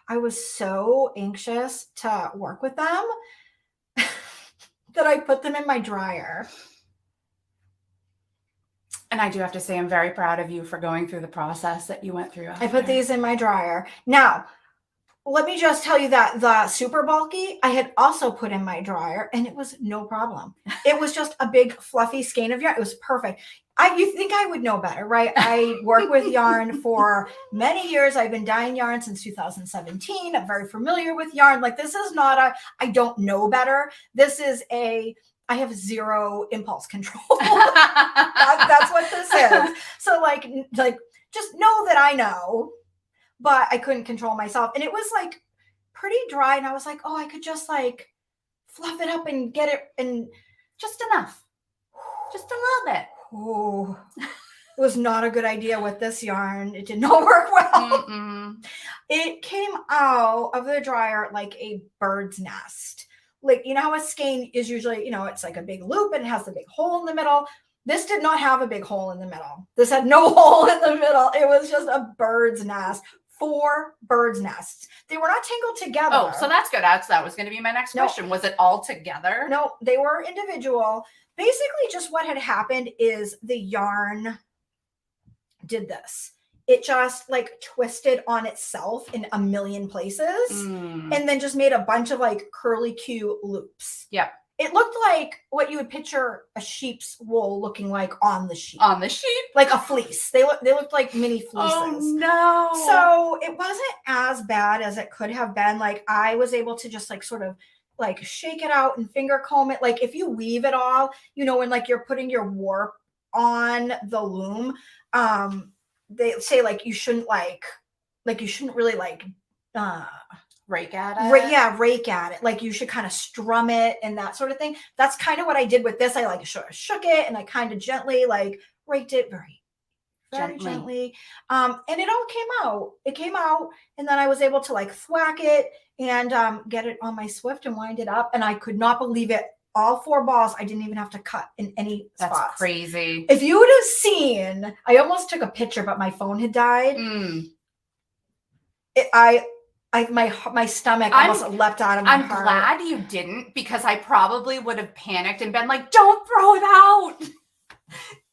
I was so anxious to work with them that I put them in my dryer. And I do have to say, I'm very proud of you for going through the process that you went through. I put these in my dryer. Now, let me just tell you that the super bulky, I had also put in my dryer, and it was no problem. It was just a big fluffy skein of yarn. It was perfect. You think I would know better, right? I work with yarn for many years. I've been dyeing yarn since 2017. I'm very familiar with yarn. Like this is not I don't know better. This is I have zero impulse control. That's what this is. So like just know that I know, but I couldn't control myself. And it was like pretty dry. And I was like, oh, I could just like fluff it up and get it. And just enough, just a little bit. Oh, it was not a good idea with this yarn. It did not work well. Mm-mm. It came out of the dryer like a bird's nest. Like, you know how a skein is usually, it's like a big loop and it has the big hole in the middle. This did not have a big hole in the middle. This had no hole in the middle. It was just a bird's nest. 4 bird's nests. They were not tangled together. Oh, so that's good. That was going to be my next question. Was it all together? No, they were individual. Basically, just what had happened is the yarn did this. It just like twisted on itself in a million places and then just made a bunch of like curly Q loops. Yep. It looked like what you would picture a sheep's wool looking like on the sheep. On the sheep? Like a fleece. They looked like mini fleeces. Oh no. So it wasn't as bad as it could have been. Like I was able to just like sort of like shake it out and finger comb it. Like if you weave it all, when like you're putting your warp on the loom, they say like you shouldn't really like rake at it. Rake at it. Like you should kind of strum it and that sort of thing. That's kind of what I did with this. I like shook it and I kind of gently like raked it very gently. And it all came out. It came out, and then I was able to like thwack it and get it on my Swift and wind it up. And I could not believe it. All 4 balls, I didn't even have to cut in any spots. That's crazy. If you would have seen, I almost took a picture, but my phone had died. My stomach almost leapt out of my heart. I'm glad you didn't, because I probably would have panicked and been like, "Don't throw it out,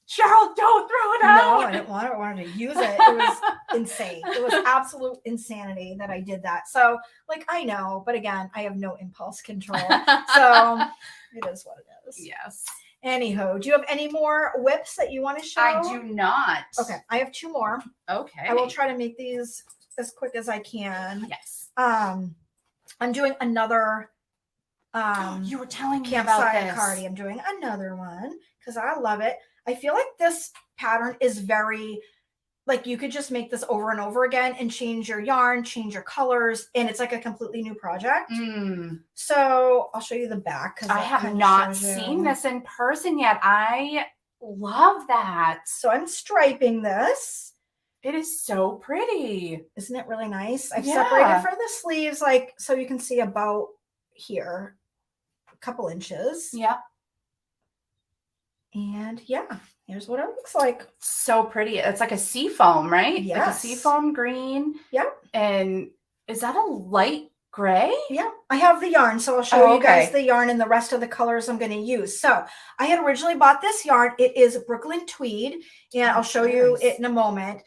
Cheryl! Don't throw it out!" No, I didn't want it. I wanted to use it. It was insane. It was absolute insanity that I did that. So, like, I know, but again, I have no impulse control. So it is what it is. Yes. Anyhow, do you have any more whips that you want to show? I do not. Okay, I have 2 more. Okay. I will try to make these as quick as I can. Yes. I'm doing another You were telling me about campsite this. cardi. I'm doing another one because I love it. I feel like this pattern is very, like, you could just make this over and over again and change your yarn, change your colors, and it's like a completely new project. So I'll show you the back because I have not seen this in person yet. I love that. So I'm striping this. It is so pretty. Isn't it really nice? I've Yeah. separated for the sleeves, like, so you can see about here, a couple inches. Yep. And yeah, here's what it looks like. So pretty. It's like a sea foam, right? Like a Yes. sea foam green. Yep. And is that a light gray? Yeah, I have the yarn, so I'll show you guys okay. the yarn and the rest of the colors I'm going to use. So I had originally bought this yarn. It is Brooklyn Tweed, and I'll show you it in a moment.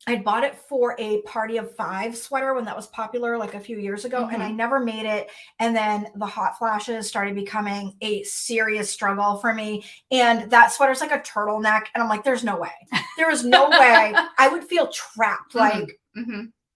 I bought it for a Party of 5 sweater when that was popular like a few years ago, and I never made it. And then the hot flashes started becoming a serious struggle for me. And that sweater's like a turtleneck, and I'm like, there's no way. There is no way. I would feel trapped. Like,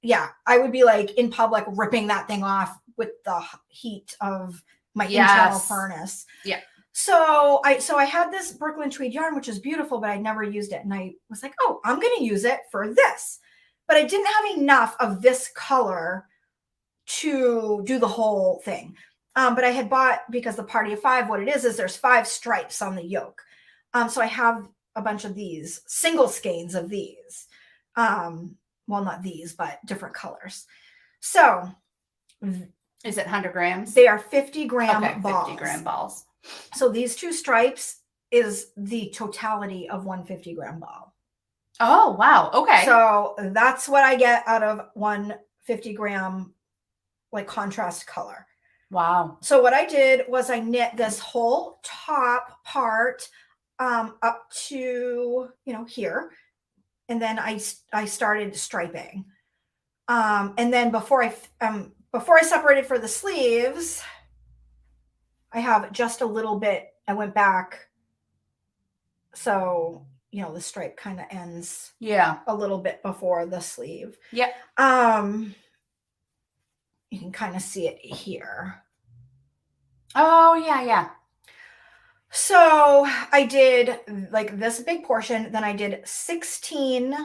yeah, I would be like in public ripping that thing off with the heat of my internal furnace. Yeah. So I had this Brooklyn Tweed yarn, which is beautiful, but I never used it. And I was like, oh, I'm going to use it for this. But I didn't have enough of this color to do the whole thing. But I had bought, because the Party of 5, what it is there's 5 stripes on the yoke. So I have a bunch of these, single skeins of these. Well, not these, but different colors. So is it 100 grams? They are 50 gram balls. 50 gram balls. So these 2 stripes is the totality of 150 gram ball. Oh, wow. Okay. So that's what I get out of 150 gram like contrast color. Wow. So what I did was I knit this whole top part up to, here. And then I started striping. And then before I separated for the sleeves, I have just a little bit. I went back. So, the stripe kind of ends a little bit before the sleeve. Yeah. You can kind of see it here. Oh, yeah, yeah. So I did like this big portion. Then I did 16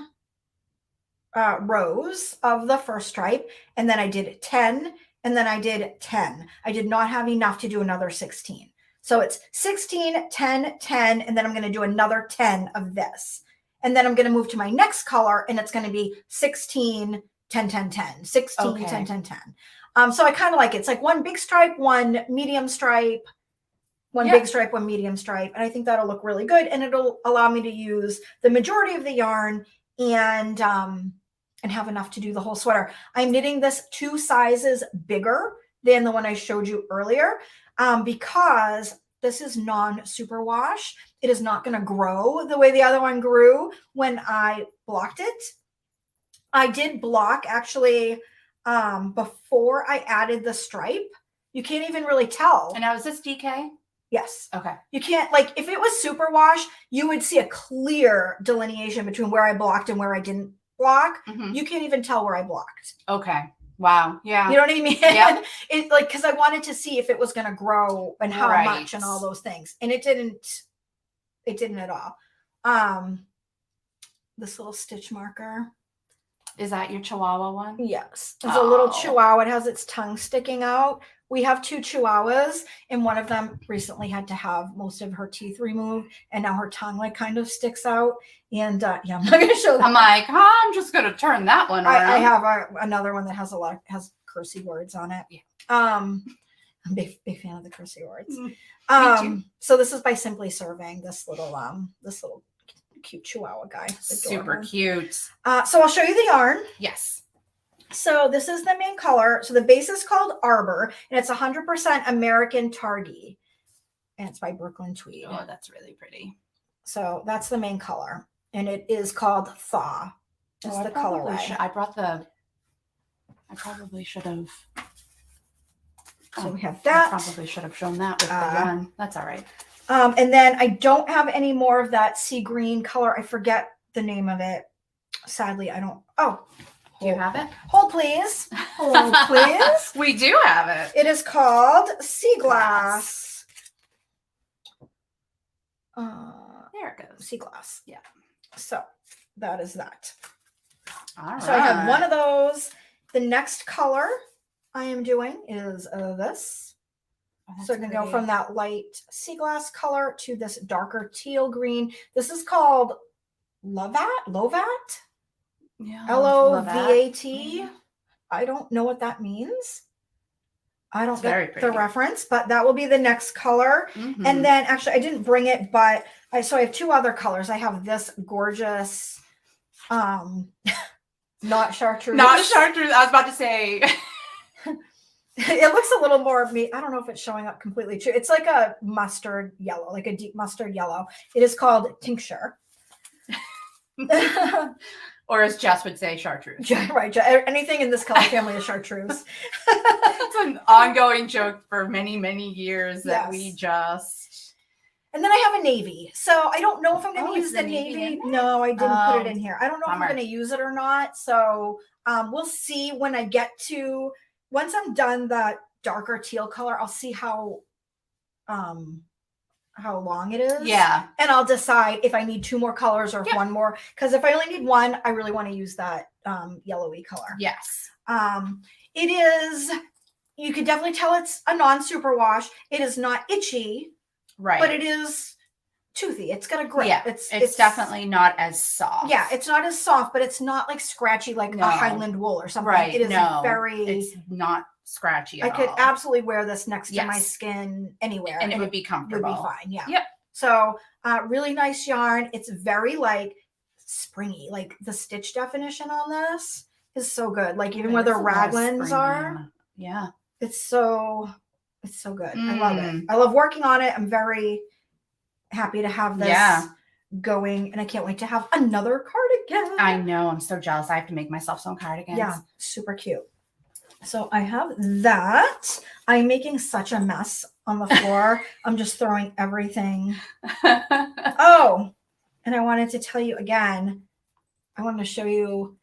rows of the first stripe. And then I did 10. And then I did 10. I did not have enough to do another 16. So it's 16, 10, 10, and then I'm going to do another 10 of this. And then I'm going to move to my next color, and it's going to be 16, 10, 10, 10, 16, 10, 10, 10. So I kind of like it. It's like one big stripe, one medium stripe, one big stripe, one medium stripe. And I think that'll look really good. And it'll allow me to use the majority of the yarn and have enough to do the whole sweater. I'm knitting this 2 sizes bigger than the one I showed you earlier because this is non-superwash. It is not going to grow the way the other one grew when I blocked it. I did block actually before I added the stripe. You can't even really tell. And now is this DK? Yes. Okay. You can't, like, if it was superwash, you would see a clear delineation between where I blocked and where I didn't block. You can't even tell where I blocked. Okay. Wow. Yeah. You know what I mean? Yeah. It like, because I wanted to see if it was going to grow and how much and all those things. And it didn't at all. This little stitch marker. Is that your Chihuahua one? Yes. It's a little Chihuahua. It has its tongue sticking out. We have 2 Chihuahuas, and one of them recently had to have most of her teeth removed, and now her tongue like kind of sticks out. And I'm not going to show that. I'm like, I'm just going to turn that one around. I have another one that has has cursey words on it. Yeah. I'm a big fan of the cursey words. Me too. So this is by Simply Serving, this little cute Chihuahua guy. Super cute. So I'll show you the yarn. Yes. So this is the main color. So the base is called Arbor, and it's 100% American Targhee, and it's by Brooklyn Tweed. Oh, that's really pretty. So that's the main color, and it is called Thaw. That's the colorway. I probably should have. So we have that. I probably should have shown that with the yarn. That's all right. And then I don't have any more of that sea green color. I forget the name of it. Sadly, I don't. Oh, Do you have it? Hold, please. Hold, please. We do have it. It is called Sea Glass. There it goes. Sea Glass. Yeah. So that is that. All right. So I have one of those. The next color I am doing is this. Oh, So I'm going to go from that light sea glass color to this darker teal green. This is called Lovat. Yeah, Lovat. I don't know what that means. I don't get the reference, but that will be the next color. Mm-hmm. And then actually I didn't bring it, but I have two other colors. I have this gorgeous, not chartreuse. Not chartreuse. I was about to say. It looks a little more me. I don't know if it's showing up completely true. It's like a mustard yellow, like a deep mustard yellow. It is called tincture. Or as Jess would say, chartreuse. Right. Anything in this color family is chartreuse. It's an ongoing joke for many, many years that we just. And then I have a navy. So I don't know if I'm going to use the navy. No, I didn't put it in here. I don't know if I'm going to use it or not. So we'll see when I get to, once I'm done that darker teal color, I'll see how long it is. Yeah. And I'll decide if I need two more colors or if one more. Because if I only need one, I really want to use that yellowy color. Yes. It is, you could definitely tell it's a non-super wash. It is not itchy. Right. But it is toothy. It's got a grip. Yeah. It's definitely not as soft. Yeah. It's not as soft, but it's not like scratchy like a Highland wool or something. Right. It is it's not scratchy at all. I could absolutely wear this next to my skin anywhere. And it would be comfortable. Would be fine. Yeah. Yep. So really nice yarn. It's very like springy. Like the stitch definition on this is so good. Like even where the raglans are. Yeah. It's so good. I love it. I love working on it. I'm very happy to have this going, and I can't wait to have another cardigan. I know. I'm so jealous. I have to make myself some cardigans. Yeah, super cute. So I have that. I'm making such a mess on the floor. I'm just throwing everything. Oh, and I wanted to tell you again. I wanted to show you.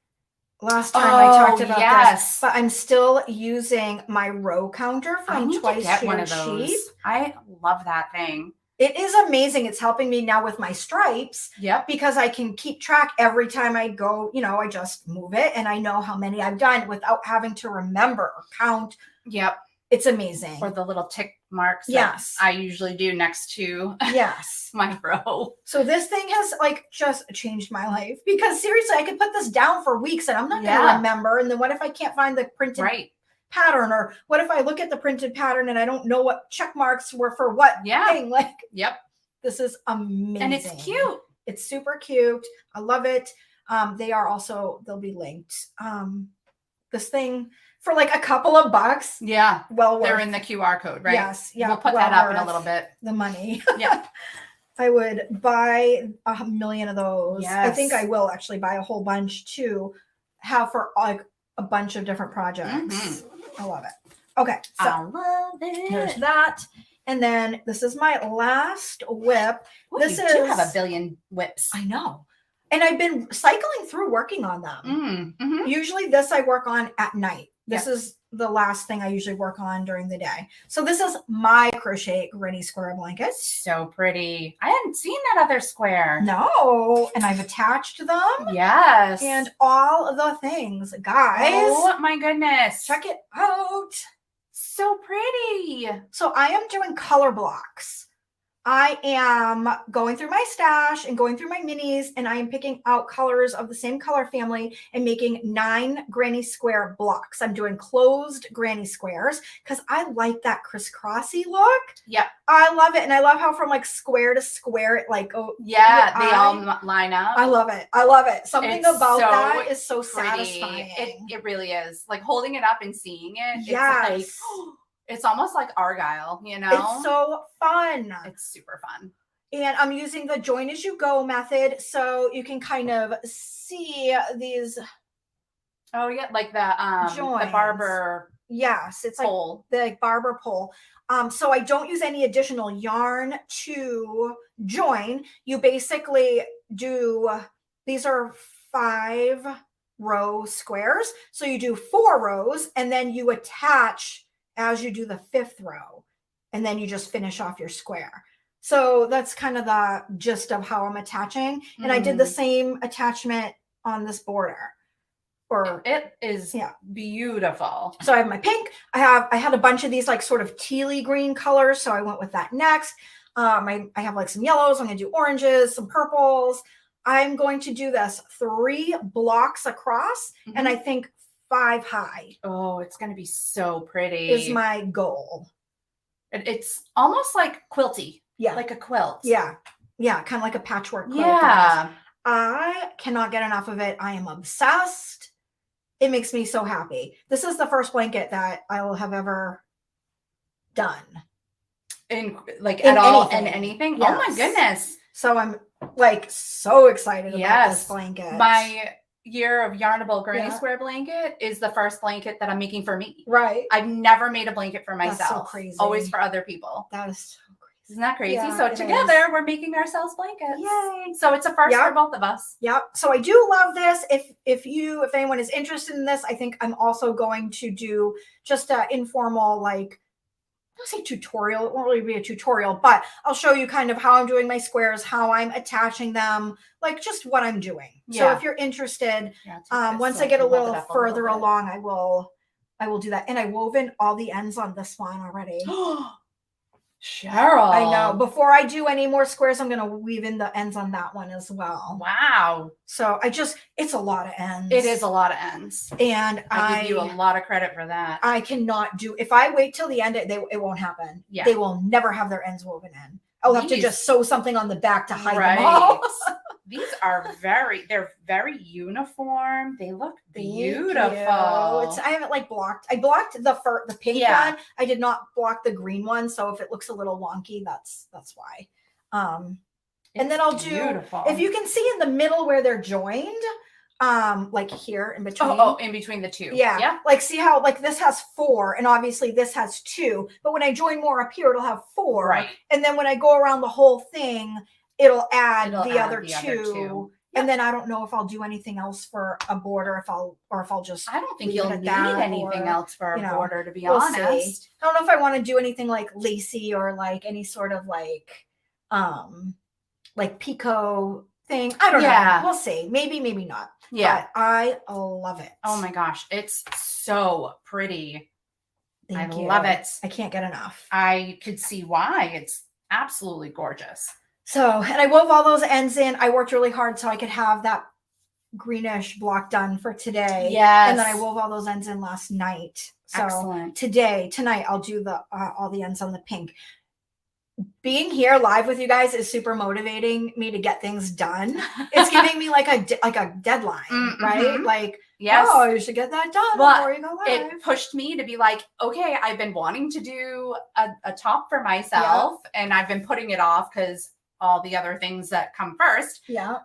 Last time I talked about this, but I'm still using my row counter from Twice Cheap. I love that thing. It is amazing. It's helping me now with my stripes. Yep. Because I can keep track every time I go, I just move it and I know how many I've done without having to remember or count. Yep. It's amazing. Or the little tick marks. Yes. I usually do next to my row. So this thing has just changed my life because seriously, I could put this down for weeks and I'm not going to remember. And then what if I can't find the printed pattern, or what if I look at the printed pattern and I don't know what check marks were for what thing? This is amazing. And it's cute. It's super cute. I love it. They'll be linked. This thing for a couple of bucks. Yeah. Well worth. They're in the QR code, right? Yes. Yeah. We'll put that up in a little bit. The money. Yeah. I would buy 1 million of those. Yes. I think I will actually buy a whole bunch to have for a bunch of different projects. Mm-hmm. I love it. Okay. So I love it. There's that. And then this is my last whip. Ooh, this you do have a billion whips. I know. And I've been cycling through working on them. Mm-hmm. Usually this I work on at night. This is the last thing I usually work on during the day. So this is my crochet granny square blanket. So pretty. I hadn't seen that other square. No. And I've attached them. Yes. And all of the things. Guys. Oh my goodness. Check it out. So pretty. So I am doing color blocks. I am going through my stash and going through my minis, and I am picking out colors of the same color family and making 9 granny square blocks. I'm doing closed granny squares because I like that crisscrossy look. Yep. I love it. And I love how from square to square, it they all line up. I love it. I love it. Something about that is so pretty. Satisfying. It really is. Holding it up and seeing it. Yes. It's almost like Argyle, It's so fun. It's super fun. And I'm using the join as you go method so you can kind of see these. Oh yeah, like the joins. the barber Yes, it's like pole. the barber pole. So I don't use any additional yarn to join. You basically do, these are 5-row squares. So you do 4 rows and then you attach as you do the 5th row. And then you just finish off your square. So that's kind of the gist of how I'm attaching. And I did the same attachment on this border. It is beautiful. So I have my pink. I had a bunch of these like sort of tealy green colors, so I went with that next. I have like some yellows. I'm going to do oranges, some purples. I'm going to do this 3 blocks across, and I think 5 high. Oh, it's going to be so pretty. Is my goal. It's almost like quilty. Yeah, like a quilt. Yeah, kind of like a patchwork quilt. Yeah, I cannot get enough of it. I am obsessed. It makes me so happy. This is the first blanket that I will have ever done. In anything. Anything. Yes. Oh my goodness. So I'm like so excited about this blanket. My year of Yarnable Granny Square blanket is the first blanket that I'm making for me. Right. I've never made a blanket for myself. That's so crazy. Always for other people. That is so crazy. Isn't that crazy? Yeah, so together we're making ourselves blankets. Yay. So it's a first for both of us. Yep. So I do love this. If anyone is interested in this, I think I'm also going to do just an informal, like, I'll say tutorial. It won't really be a tutorial, but I'll show you kind of how I'm doing my squares, how I'm attaching them, like just what I'm doing. Yeah. So if you're interested, once I get a little further along, I will do that. And I woven all the ends on this one already. Cheryl. I know. Before I do any more squares, I'm going to weave in the ends on that one as well. Wow. So it's a lot of ends. It is a lot of ends. And I give you a lot of credit for that. I cannot do, if I wait till the end, it won't happen. Yeah. They will never have their ends woven in. I'll have to just sew something on the back to hide them all. These are they're very uniform. They look beautiful. I haven't blocked. I blocked the pink one. I did not block the green one. So if it looks a little wonky, that's why. And then I'll do, if you can see in the middle where they're joined, like here in between. Oh, in between the two. Yeah. Like see how this has 4 and obviously this has 2, but when I join more up here, it'll have 4. Right. And then when I go around the whole thing, it'll add the other two. And then I don't know if I'll do anything else for a border, if I'll just. I don't think you'll need anything else for a border, to be honest. See. I don't know if I want to do anything like lacy or like any sort of like picot thing. I don't know. We'll see. Maybe not. Yeah. But I love it. Oh my gosh. It's so pretty. Thank you. Love it. I can't get enough. I could see why. It's absolutely gorgeous. So, and I wove all those ends in. I worked really hard so I could have that greenish block done for today. Yes. And then I wove all those ends in last night. So excellent. Tonight, I'll do the all the ends on the pink. Being here live with you guys is super motivating me to get things done. It's giving me like a deadline, right? Like, oh, you should get that done before you go live. It pushed me to be like, okay, I've been wanting to do a top for myself, and I've been putting it off because all the other things that come first. Yeah.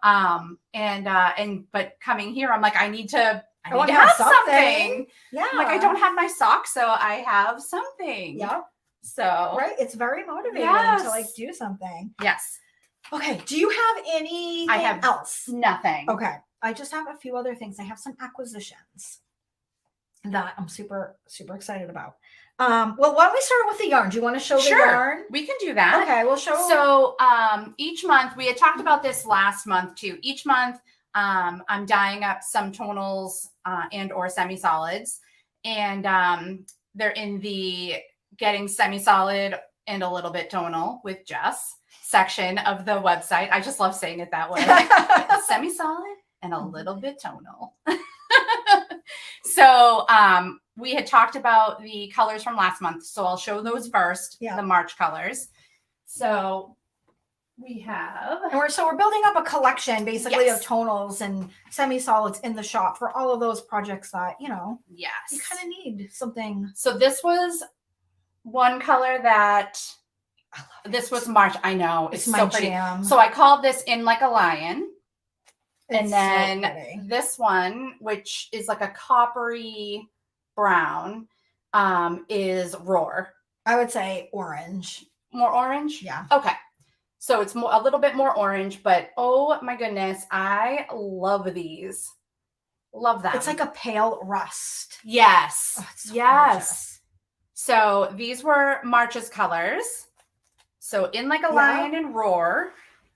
But coming here, I'm like, I need to have something. Yeah. I'm like, I don't have my socks, so I have something. Yeah. So right, it's very motivating to do something. Yes. Okay. Do you have anything else? Nothing. Okay. I just have a few other things. I have some acquisitions that I'm super, super excited about. Well, why don't we start with the yarn? Do you want to show the yarn? We can do that. Okay, we'll show. So each month, we had talked about this last month too. Each month, I'm dyeing up some tonals and or semi-solids, and they're in the getting semi-solid and a little bit tonal with Jess section of the website. I just love saying it that way. Semi-solid and a little bit tonal. So we had talked about the colors from last month. So I'll show those first, the March colors. So we have. And we're building up a collection basically of tonals and semi-solids in the shop for all of those projects that, you kind of need something. So this was one color that this was March. I know it's so pretty. Jam. So I called this In Like a Lion. It's and then this one, which is like a coppery brown, is Roar. I would say orange. More orange? Yeah. Okay. So it's a little bit more orange, but oh my goodness, I love these. Love them. It's like a pale rust. Yes. Oh, it's so yes. gorgeous. So these were March's colors. So In Like a Lion and Roar.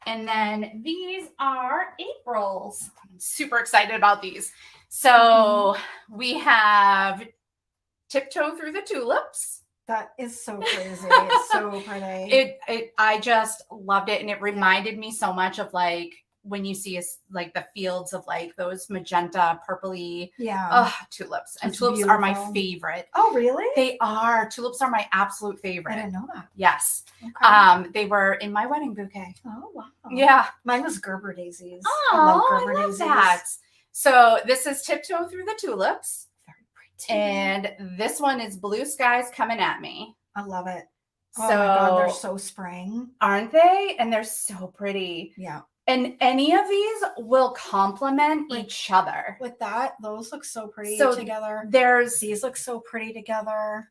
And then these are April's. I'm super excited about these. So we have Tiptoe Through the Tulips. That is so crazy. It's so pretty. I just loved it. And it reminded me so much of like when you see like the fields of like those magenta, purpley tulips. And That's tulips are my beautiful. favorite. Oh, really? They are. Tulips are my absolute I favorite. didn't know that. Yes. Okay. They were in my wedding bouquet. Oh, wow. Yeah. Mine was Gerber daisies. Oh, I love that. So this is Tiptoe Through the Tulips. Very pretty. And this one is Blue Skies Coming at Me. I love it. So, Oh my God, they're so spring. Aren't they? And they're so pretty. Yeah. And any of these will complement each other. With that, those look so pretty together. These look so pretty together.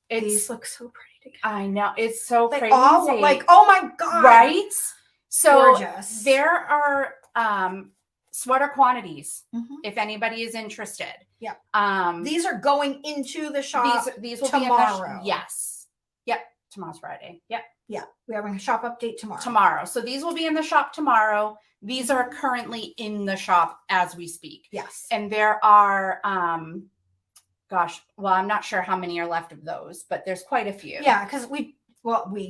These look so pretty together. I know. It's so they crazy. all like, oh my God. Right? So gorgeous. There are sweater quantities if anybody is interested. Yeah. These are going into the shop these will tomorrow. Be yes. Yep. Tomorrow's Friday. Yep. Yeah. We're having a shop update tomorrow. Tomorrow. So these will be in the shop tomorrow. These are currently in the shop as we speak. Yes. And there are well, I'm not sure how many are left of those, but there's quite a few. Yeah, because we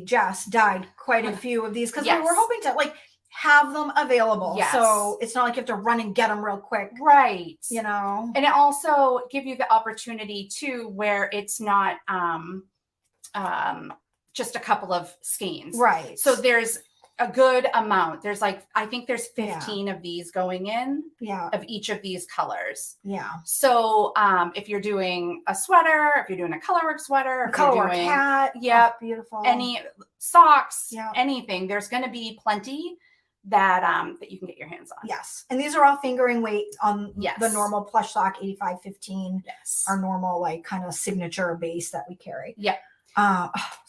just dyed quite a few of these because we were hoping to like have them available. Yes. So it's not like you have to run and get them real quick. Right. You know. And it also give you the opportunity too where it's not just a couple of skeins. Right. So there's a good amount. There's like, I think there's 15 of these going in of each of these colors. Yeah. So if you're doing a sweater, if you're doing a colorwork sweater, if colorwork you're doing hat, beautiful. Any socks, anything, there's going to be plenty that you can get your hands on. Yes. And these are all fingering weight on the normal plush sock 85-15. Yes. Our normal like kind of signature base that we carry. Yeah.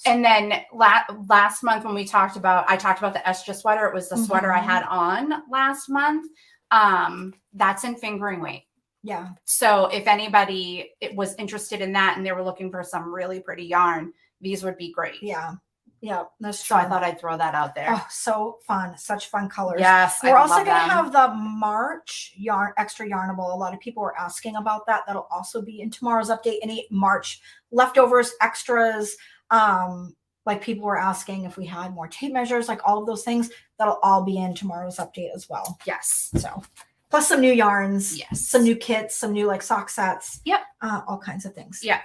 And then last month when I talked about the Estra sweater, it was the sweater I had on last month. That's in fingering weight. Yeah. So if anybody was interested in that and they were looking for some really pretty yarn, these would be great. Yeah. Yeah. That's so I thought I'd throw that out there. Oh, so fun. Such fun colors. Yes. We're also going to have the March yarn, extra yarnable. A lot of people were asking about that. That'll also be in tomorrow's update. Any March leftovers, extras. Like people were asking if we had more tape measures, like all of those things, that'll all be in tomorrow's update as well. Yes. So plus some new yarns. Yes. Some new kits, some new like sock sets. Yep. All kinds of things. Yeah.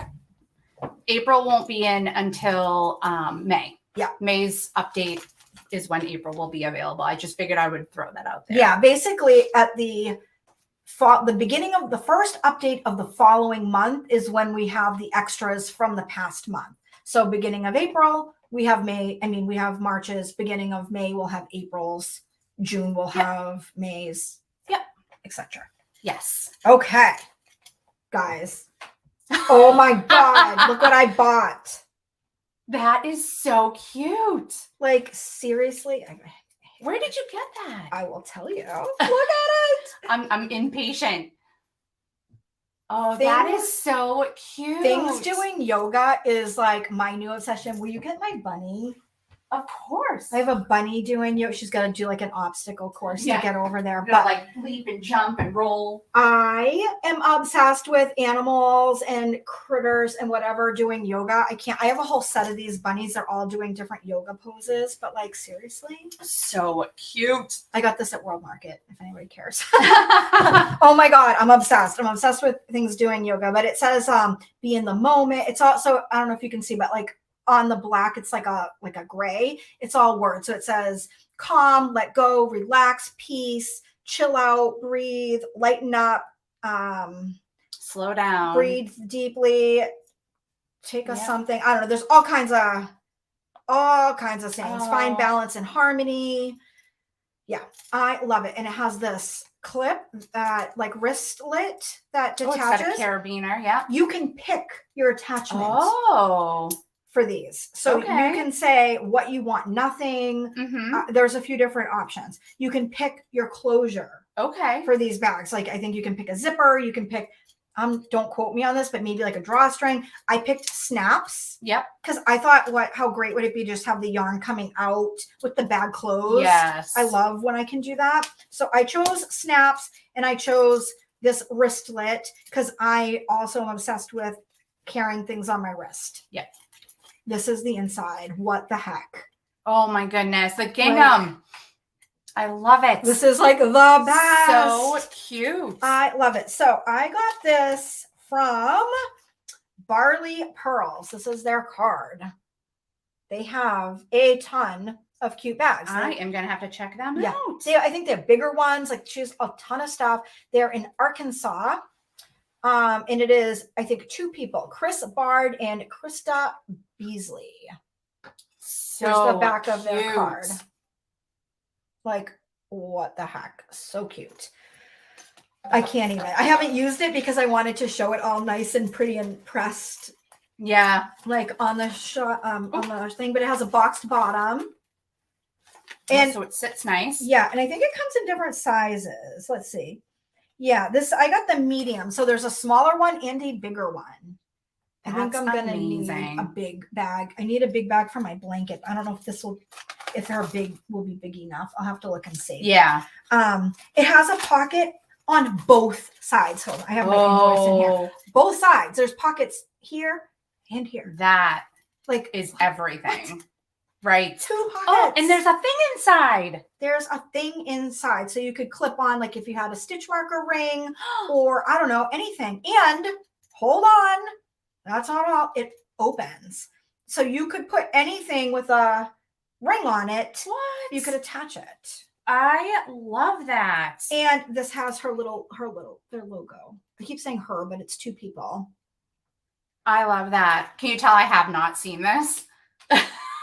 April won't be in until May. Yeah. May's update is when April will be available. I just figured I would throw that out there. Yeah. Basically at the beginning of the first update of the following month is when we have the extras from the past month. So beginning of April, we have May. I mean, we have March's. Beginning of May, we'll have April's. June, we'll have May's. Yep. Etc. Yes. Okay. Guys. Oh my God. Look what I bought. That is so cute. Like, seriously. Where did you get that? I will tell you. Look at it. I'm impatient. Oh, that is so cute. Things doing yoga is like my new obsession. Will you get my bunny? Of course. I have a bunny doing yoga. She's got to do like an obstacle course to get over there. But like leap and jump and roll. I am obsessed with animals and critters and whatever doing yoga. I have a whole set of these bunnies. They're all doing different yoga poses. But like, seriously? So cute. I got this at World Market, if anybody cares. Oh my God. I'm obsessed. I'm obsessed with things doing yoga. But it says be in the moment. It's also, I don't know if you can see, but like, on the black, it's like a gray. It's all words. So it says calm, let go, relax, peace, chill out, breathe, lighten up, slow down, breathe deeply, take a something. I don't know. There's all kinds of sayings. Find balance and harmony. I love it. And it has this clip that like wristlet that Oh, it's got a detaches. carabiner. Yeah. You can pick your attachment Oh. for these. So you Okay. can say what you want, nothing. Mm-hmm. There's a few different options. You can pick your closure Okay. for these bags. Like I think you can pick a zipper, you can pick don't quote me on this, but maybe like a drawstring. I picked snaps. Yep. Because I thought how great would it be to just have the yarn coming out with the bag closed. Yes. I love when I can do that. So I chose snaps and I chose this wristlet because I also am obsessed with carrying things on my wrist. Yeah. This is the inside. What the heck? Oh my goodness. The gingham. I love it. This is like the best. So cute. I love it. So I got this from Barley Pearls. This is their card. They have a ton of cute bags. I am going to have to check them Yeah. out. I think they have bigger ones. Like choose a ton of stuff. They're in Arkansas. And it is, I think, 2 people, Chris Bard and Krista Beasley. So Here's the back of their cute. card. Like, what the heck? So cute. I can't even. I haven't used it because I wanted to show it all nice and pretty and pressed. Yeah. Like on the shot, on the thing, but it has a boxed bottom. And so it sits nice. Yeah, and I think it comes in different sizes. Let's see. Yeah, I got the medium. So there's a smaller one and a bigger one. I think I'm gonna need a big bag. I need a big bag for my blanket. I don't know if they're big, will be big enough. I'll have to look and see. Yeah. It has a pocket on both sides. Hold on, I have my invoice in here. Both sides. There's pockets here and here. That like is everything. Right. 2 pockets. Oh, and there's a thing inside. There's a thing inside. So you could clip on, like if you had a stitch marker ring or I don't know, anything. And hold on, that's not all. It opens. So you could put anything with a ring on it. What? You could attach it. I love that. And this has their logo. I keep saying her, but it's 2 people. I love that. Can you tell I have not seen this?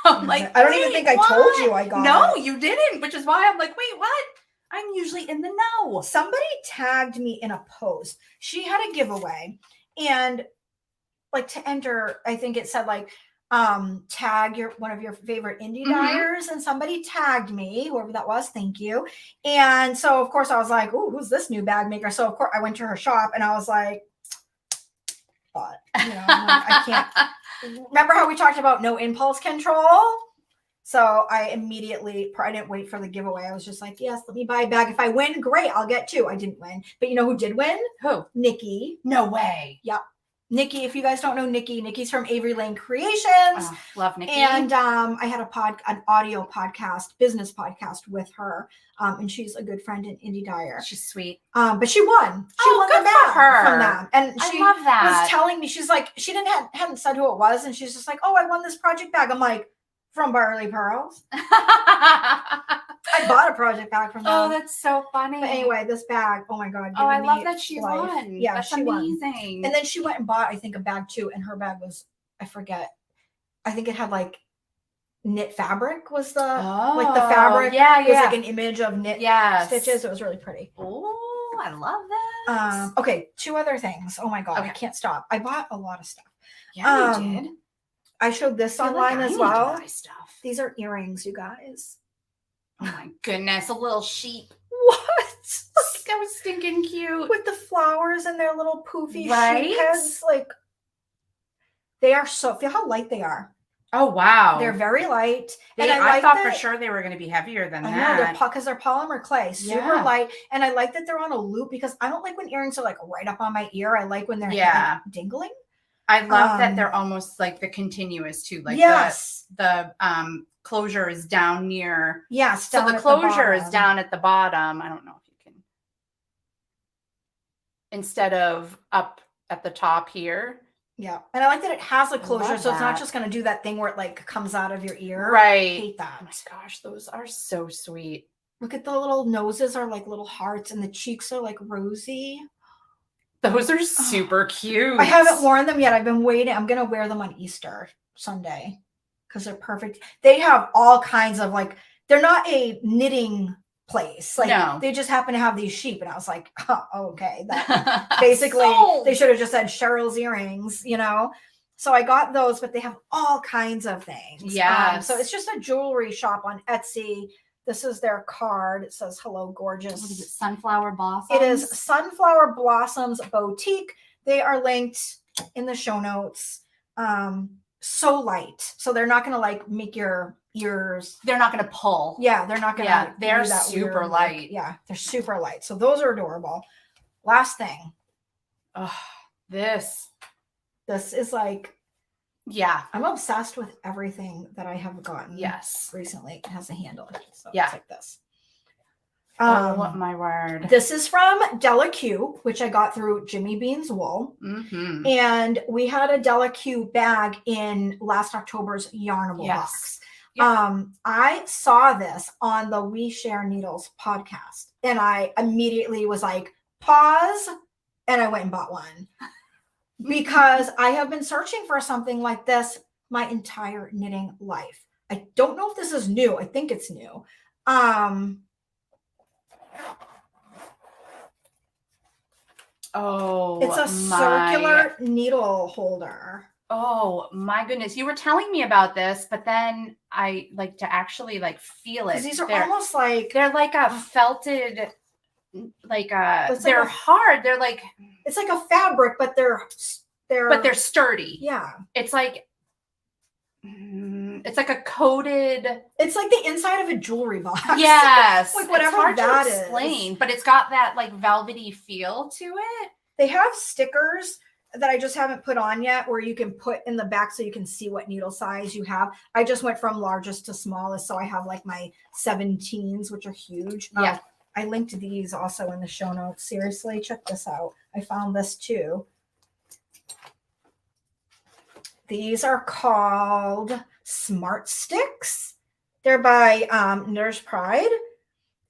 I'm like, I don't even think I told you I got it. No, you didn't, which is why I'm like, wait, what? I'm usually in the know. Somebody tagged me in a post. She had a giveaway and like to enter, I think it said like, tag one of your favorite indie dyers, and somebody tagged me, whoever that was, thank you. And so of course I was like, oh, who's this new bag maker? So of course I went to her shop and I was like, but I'm like, I can't. Remember how we talked about no impulse control? So I didn't wait for the giveaway. I was just like, yes, let me buy a bag. If I win, great, I'll get 2. I didn't win. But you know who did win? Who? Nikki. No way. Yep. Nikki, if you guys don't know Nikki's from Avery Lane Creations. Oh, love Nikki. And I had an audio podcast, business podcast with her. And she's a good friend in Indie Dyer. She's sweet. But she won. She won good the bag for her. from them. And she love that. was telling me, she's like, she hadn't said who it was. And she's just like, oh, I won this project bag. I'm like, from Barley Pearls. I bought a project bag from them. Oh, that's so funny. But anyway, this bag, oh my God. Oh, I love that she won. Yeah, that's she amazing. Won. And then she went and bought, I think, a bag too. And her bag was, I forget. I think it had like knit fabric was the fabric. Yeah, was like an image of knit stitches. It was really pretty. Oh, I love that. Okay, 2 other things. Oh my God, okay. I can't stop. I bought a lot of stuff. Yeah, you did. I showed this online as Need well. to buy stuff. These are earrings, you guys. Oh my goodness, a little sheep. What? That was stinking cute. With the flowers and their little poofy sheep Right? heads. Like, they are feel how light they are. Oh, wow. They're very light. And I thought for sure they were going to be heavier than that. I know, because they're polymer clay, super Yeah. light. And I like that they're on a loop because I don't like when earrings are like right up on my ear. I like when they're like, dingling. I love that they're almost like the continuous too. Like yes. the closure is down near. Yes. So the closure is down at the bottom. I don't know if you can. Instead of up at the top here. Yeah. And I like that it has a closure. So it's not that. just going to do that thing where it like comes out of your ear. Right. I hate that. Oh my gosh, those are so sweet. Look at the little noses are like little hearts and the cheeks are like rosy. Those are super cute. I haven't worn them yet. I've been waiting. I'm going to wear them on Easter Sunday because they're perfect. They have all kinds of like, they're not a knitting place. Like No. they just happen to have these sheep. And I was like, oh, okay. That basically Sold. they should have just said Cheryl's earrings, you know? So I got those, but they have all kinds of things. Yes. So it's just a jewelry shop on Etsy. This is their card. It says, hello, gorgeous. What is it? Sunflower Blossoms? It is Sunflower Blossoms Boutique. They are linked in the show notes. So light. So they're not going to like make your ears. They're not going to pull. Yeah, they're not going to. Yeah, they're do that super weird, light. like, yeah, they're super light. So those are adorable. Last thing. Oh, this. This is like, yeah, I'm obsessed with everything that I have gotten. Yes. Recently. It has a handle. So Yeah. it's like this. Oh my word. This is from Della Q, which I got through Jimmy Bean's Wool. Mm-hmm. And we had a Della Q bag in last October's Yarnable box. Yep. I saw this on the We Share Needles podcast, and I immediately was like, pause, and I went and bought one. Because I have been searching for something like this my entire knitting life. I don't know if this is new. I think it's new. Oh, it's a circular needle holder. Oh my goodness. You were telling me about this, but then I like to actually like feel it. These are almost like, they're like a felted, like It's they're like a- hard. They're like, it's like a fabric, but they're sturdy. yeah. It's like a coated. It's like the inside of a jewelry box. Yes. Like whatever it's hard that to is. explain, but it's got that like velvety feel to it. They have stickers that I just haven't put on yet where you can put in the back so you can see what needle size you have. I just went from largest to smallest. So I have like my 17s, which are huge. Yeah. I linked these also in the show notes. Seriously, check this out. I found this too. These are called Smart Sticks. They're by Knitter's Pride.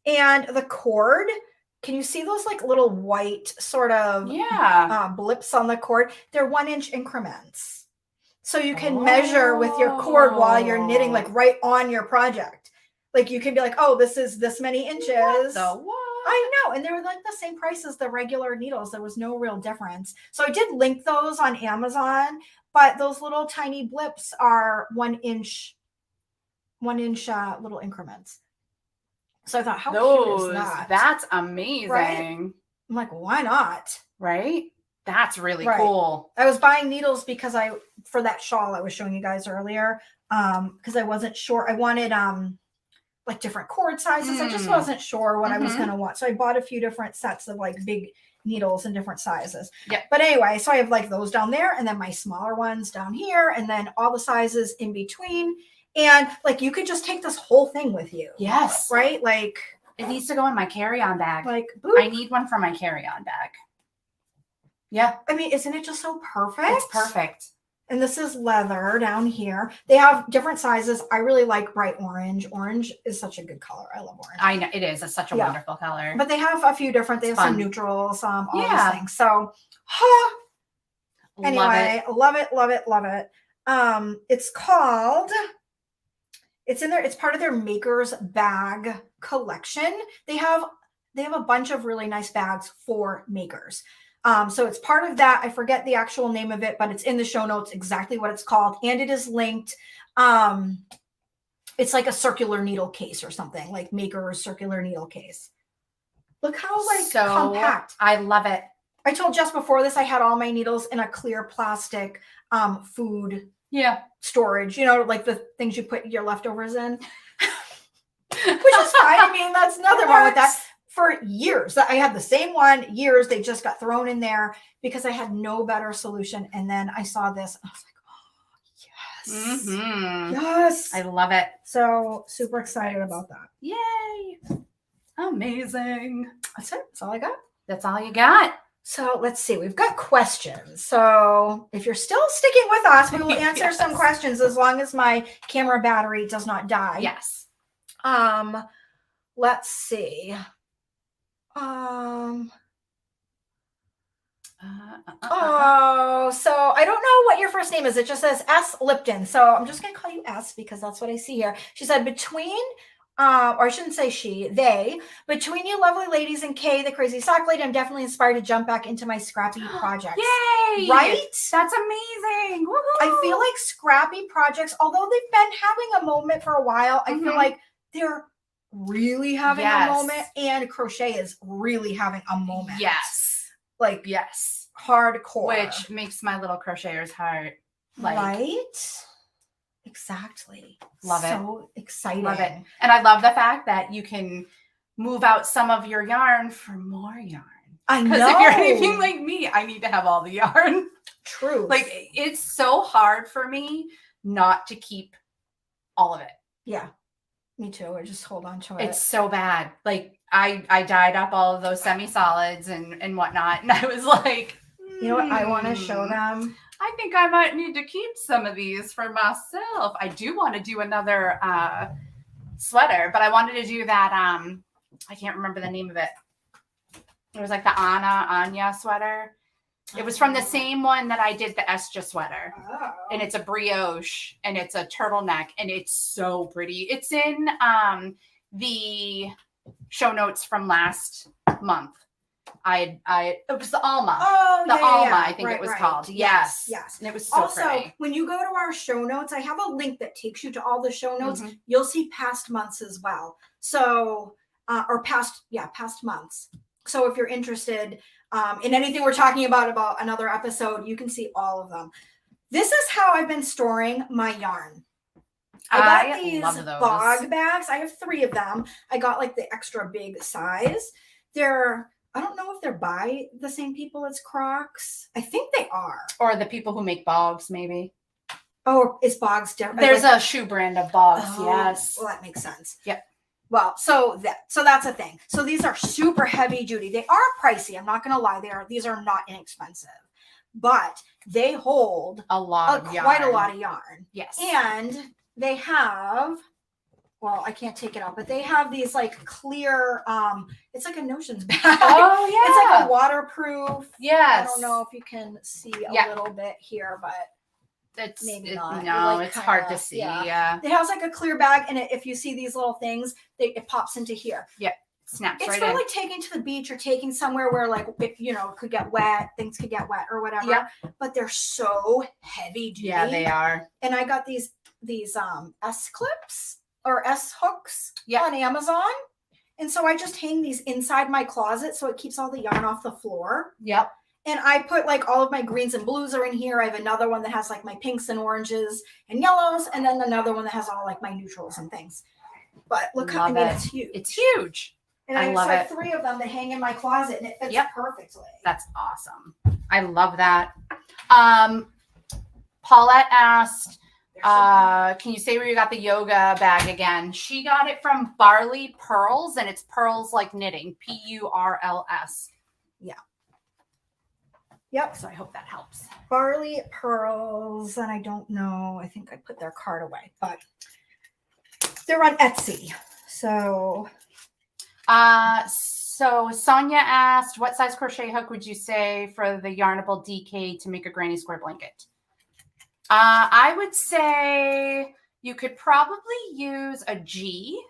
And the cord, can you see those like little white sort of blips on the cord? They're 1-inch increments. So you can measure with your cord while you're knitting, like right on your project. Like you can be like, oh, this is this many inches. What? I know. And they were like the same price as the regular needles. There was no real difference. So I did link those on Amazon, but those little tiny blips are 1-inch little increments. So I thought, how cute is that? That's amazing. Right? I'm like, why not? Right? That's really cool. I was buying needles because for that shawl I was showing you guys earlier, because I wasn't sure. I wanted like different cord sizes. I just wasn't sure what I was going to want. So I bought a few different sets of like big needles in different sizes. Yeah. But anyway, so I have like those down there and then my smaller ones down here and then all the sizes in between. And like you could just take this whole thing with you. Yes. Right? Like it needs to go in my carry-on bag. Like boop. I need one for my carry-on bag. Yeah. I mean, isn't it just so perfect? It's perfect. And this is leather down here. They have different sizes. I really like bright orange. Orange is such a good color. I love orange. I know it is. It's such a wonderful color. But they have a few different. They have some neutrals, all these things. So, anyway, love it, love it, love it. It's called. It's in there. It's part of their Maker's Bag collection. They have a bunch of really nice bags for makers. So it's part of that. I forget the actual name of it, but it's in the show notes exactly what it's called. And it is linked. It's like a circular needle case or something, like Maker's circular needle case. Look how compact. I love it. I told Jess before this, I had all my needles in a clear plastic food storage, like the things you put your leftovers in, which is fine. I mean, that's nothing wrong with that. For years, I had the same one. Years, they just got thrown in there because I had no better solution. And then I saw this, and I was like, "Oh, yes, yes, I love it." So super excited about that. Yay! Amazing. That's it. That's all I got. That's all you got. So let's see. We've got questions. So if you're still sticking with us, we will answer some questions as long as my camera battery does not die. Yes. Let's see. So I don't know what your first name is. It just says S. Lipton. So I'm just going to call you S because that's what I see here. She said, between or I shouldn't say she, they. Between you lovely ladies and Kay, the crazy sock lady, I'm definitely inspired to jump back into my scrappy projects. Yay! Right? That's amazing. Woohoo! I feel like scrappy projects, although they've been having a moment for a while, I feel like they're really having a moment, and crochet is really having a moment. Yes. Like, yes. Hardcore. Which makes my little crocheter's heart like. Right? Exactly. Love it. So exciting. Love it. And I love the fact that you can move out some of your yarn for more yarn. I know. Because if you're anything like me, I need to have all the yarn. True. Like, it's so hard for me not to keep all of it. Yeah. Me too. I just hold on to it. It's so bad. Like, I dyed up all of those semi-solids and whatnot. And I was like, you know what? I want to show them. I think I might need to keep some of these for myself. I do want to do another sweater, but I wanted to do that. I can't remember the name of it. It was like the Anya sweater. It was from the same one that I did the Esja sweater. Oh. And it's a brioche and it's a turtleneck and it's so pretty. It's in the show notes from last month. It was the Alma. Oh, the yeah, Alma, yeah. I think Right, it was right. called. Yes. Yes. And it was so also, pretty. when you go to our show notes, I have a link that takes you to all the show notes. Mm-hmm. You'll see past months as well. So, or past months. So if you're interested in anything we're talking about another episode, you can see all of them. This is how I've been storing my yarn. I got these bog bags. I have 3 of them. I got like the extra big size. I don't know if they're by the same people as Crocs. I think they are. Or the people who make bogs, maybe. Oh, is Bogs different? There's a shoe brand of bogs, yes. Well, that makes sense. Yep. Well, so that's a thing. So these are super heavy duty. They are pricey. I'm not going to lie. These are not inexpensive, but they hold a lot of yarn. Quite a lot of yarn. Yes. And they have, well, I can't take it out, but they have these like clear, it's like a Notions bag. Oh, yeah. It's like a waterproof. Yes. I don't know if you can see a little bit here, but it's maybe not. No, like it's hard to see. Yeah. It has like a clear bag, and if you see these little things, it pops into here. Yeah. Snaps it's right for in. like taking to the beach or taking somewhere where like it could get wet, things could get wet or whatever. Yeah. But they're so heavy duty. Yeah, they are. And I got these S clips or S hooks on Amazon. And so I just hang these inside my closet so it keeps all the yarn off the floor. Yep. And I put like all of my greens and blues are in here. I have another one that has like my pinks and oranges and yellows, and then another one that has all like my neutrals and things. But look how it's huge. It's huge. And I love it. 3 of them that hang in my closet, and it fits perfectly. That's awesome. I love that. Paulette asked, can you say where you got the yoga bag again? She got it from Barley Pearls, and it's pearls like knitting. Purls. Yeah. Yep. So I hope that helps. Barley Pearls, and I don't know. I think I put their card away, but they're on Etsy. So Sonia asked, what size crochet hook would you say for the Yarnable DK to make a granny square blanket? I would say you could probably use a G.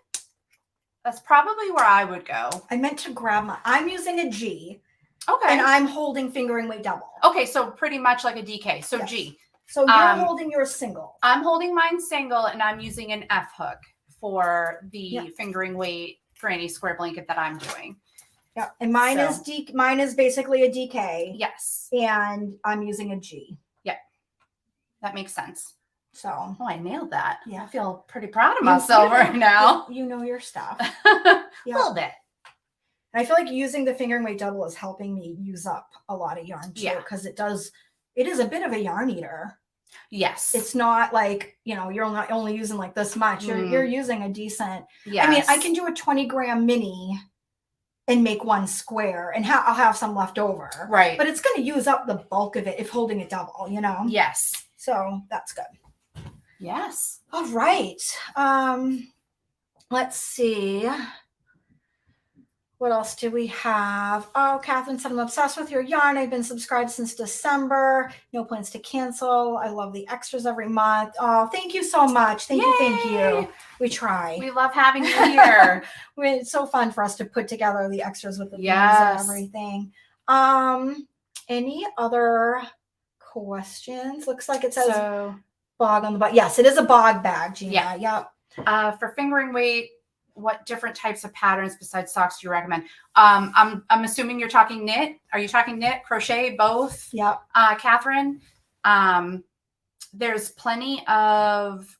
That's probably where I would go. I meant to grab I'm using a G. Okay. And I'm holding fingering weight double. Okay, so pretty much like a DK. So yes. G. So you're holding yours single. I'm holding mine single, and I'm using an F hook for the fingering weight granny square blanket that I'm doing. Yeah, and mine is basically a DK. Yes. And I'm using a G. Yep. That makes sense. So. Oh, I nailed that. Yeah. I feel pretty proud of myself right now. You know your stuff. A little bit. And I feel like using the fingering weight double is helping me use up a lot of yarn too, because it is a bit of a yarn eater. Yes. It's not like, you're not only using like this much. You're using a decent. Yes. I mean, I can do a 20-gram mini and make one square, and I'll have some left over. Right. But it's going to use up the bulk of it if holding it double, Yes. So that's good. Yes. All right. Let's see. What else do we have? Oh, Catherine said, I'm obsessed with your yarn. I've been subscribed since December. No plans to cancel. I love the extras every month. Oh, thank you so much. Thank you. Thank Yay! you. We try. We love having you here. It's so fun for us to put together the extras with the beads Yes. and everything. Any other questions? Looks like it says bog on the bag. Yes, it is a bog bag, Gina. Yeah. Yep. For fingering weight, what different types of patterns besides socks do you recommend? I'm assuming you're talking knit. Are you talking knit, crochet, both? Yep. Catherine, there's plenty of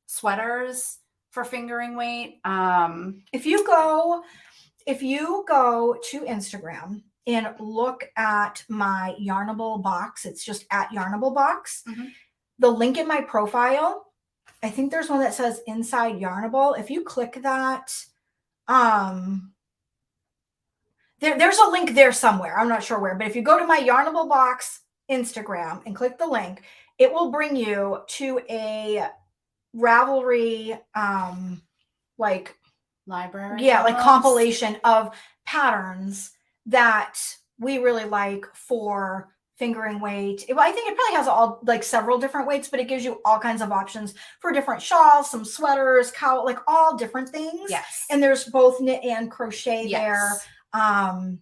sweaters for fingering weight. If you go to Instagram and look at my Yarnable box, it's just at Yarnable box. Mm-hmm. The link in my profile, I think there's one that says Inside Yarnable. If you click that, there's a link there somewhere. I'm not sure where, but if you go to my Yarnable box Instagram and click the link, it will bring you to a Ravelry like library. Yeah, like compilation of patterns that we really like for fingering weight. I think it probably has all like several different weights, but it gives you all kinds of options for different shawls, some sweaters, cowl, like all different things. Yes. And there's both knit and crochet Yes. there.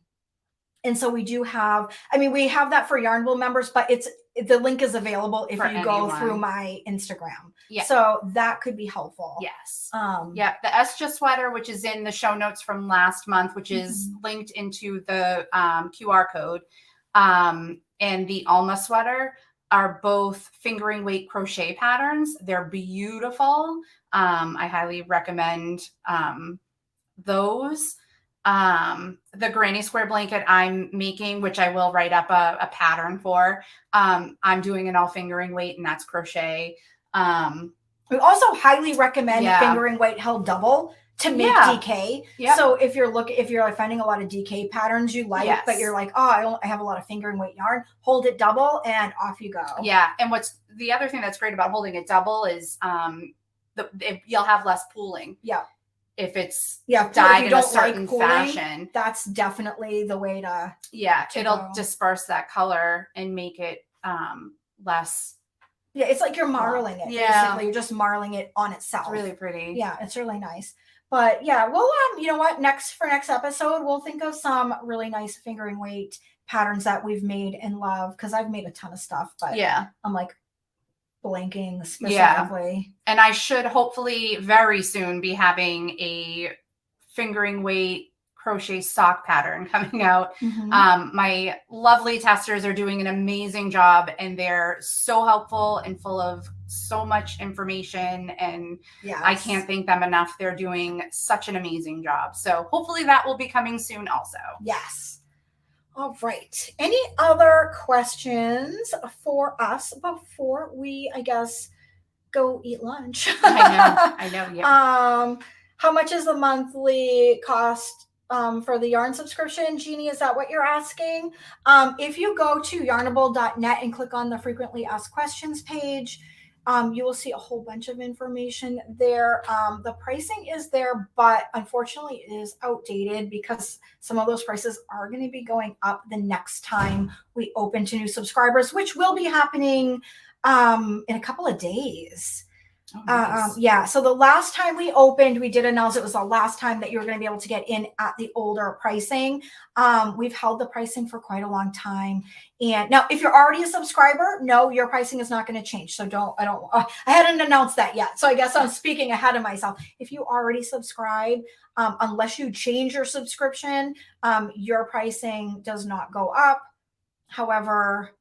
And so we do have, we have that for Yarnable members, but the link is available if you go through my Instagram. Yeah. So that could be helpful. Yes. The Esja sweater, which is in the show notes from last month, which is linked into the QR code, and the Alma sweater are both fingering weight crochet patterns. They're beautiful. I highly recommend those. The granny square blanket I'm making, which I will write up a pattern for. I'm doing an all fingering weight, and that's crochet. We also highly recommend fingering weight held double to make DK. Yep. So if you're like finding a lot of DK patterns you like, but you're like, oh, I have a lot of fingering weight yarn, hold it double and off you go. Yeah. And what's the other thing that's great about holding it double is you'll have less pooling. Yeah. If it's dyed in a certain fashion, that's definitely the way to. Yeah, it'll disperse that color and make it less. Yeah, it's like you're marling it. Yeah, basically, you're just marling it on itself. It's really pretty. Yeah, it's really nice. But yeah, we'll you know what? Next episode, we'll think of some really nice fingering weight patterns that we've made and love, because I've made a ton of stuff. But I'm like blanking specifically. Yeah. And I should hopefully very soon be having a fingering weight crochet sock pattern coming out. My lovely testers are doing an amazing job, and they're so helpful and full of so much information, and I can't thank them enough. They're doing such an amazing job. So hopefully that will be coming soon also. Yes. All right. Any other questions for us before we, I guess, go eat lunch? I know. Yeah. How much is the monthly cost for the yarn subscription? Jeannie, is that what you're asking? If you go to yarnable.net and click on the frequently asked questions page, you will see a whole bunch of information there. The pricing is there, but unfortunately it is outdated because some of those prices are going to be going up the next time we open to new subscribers, which will be happening in a couple of days. Oh, nice. So the last time we opened, we did announce it was the last time that you were going to be able to get in at the older pricing. We've held the pricing for quite a long time. And now if you're already a subscriber, no, your pricing is not going to change. So I hadn't announced that yet. So I guess I'm speaking ahead of myself. If you already subscribe, unless you change your subscription, your pricing does not go up. However,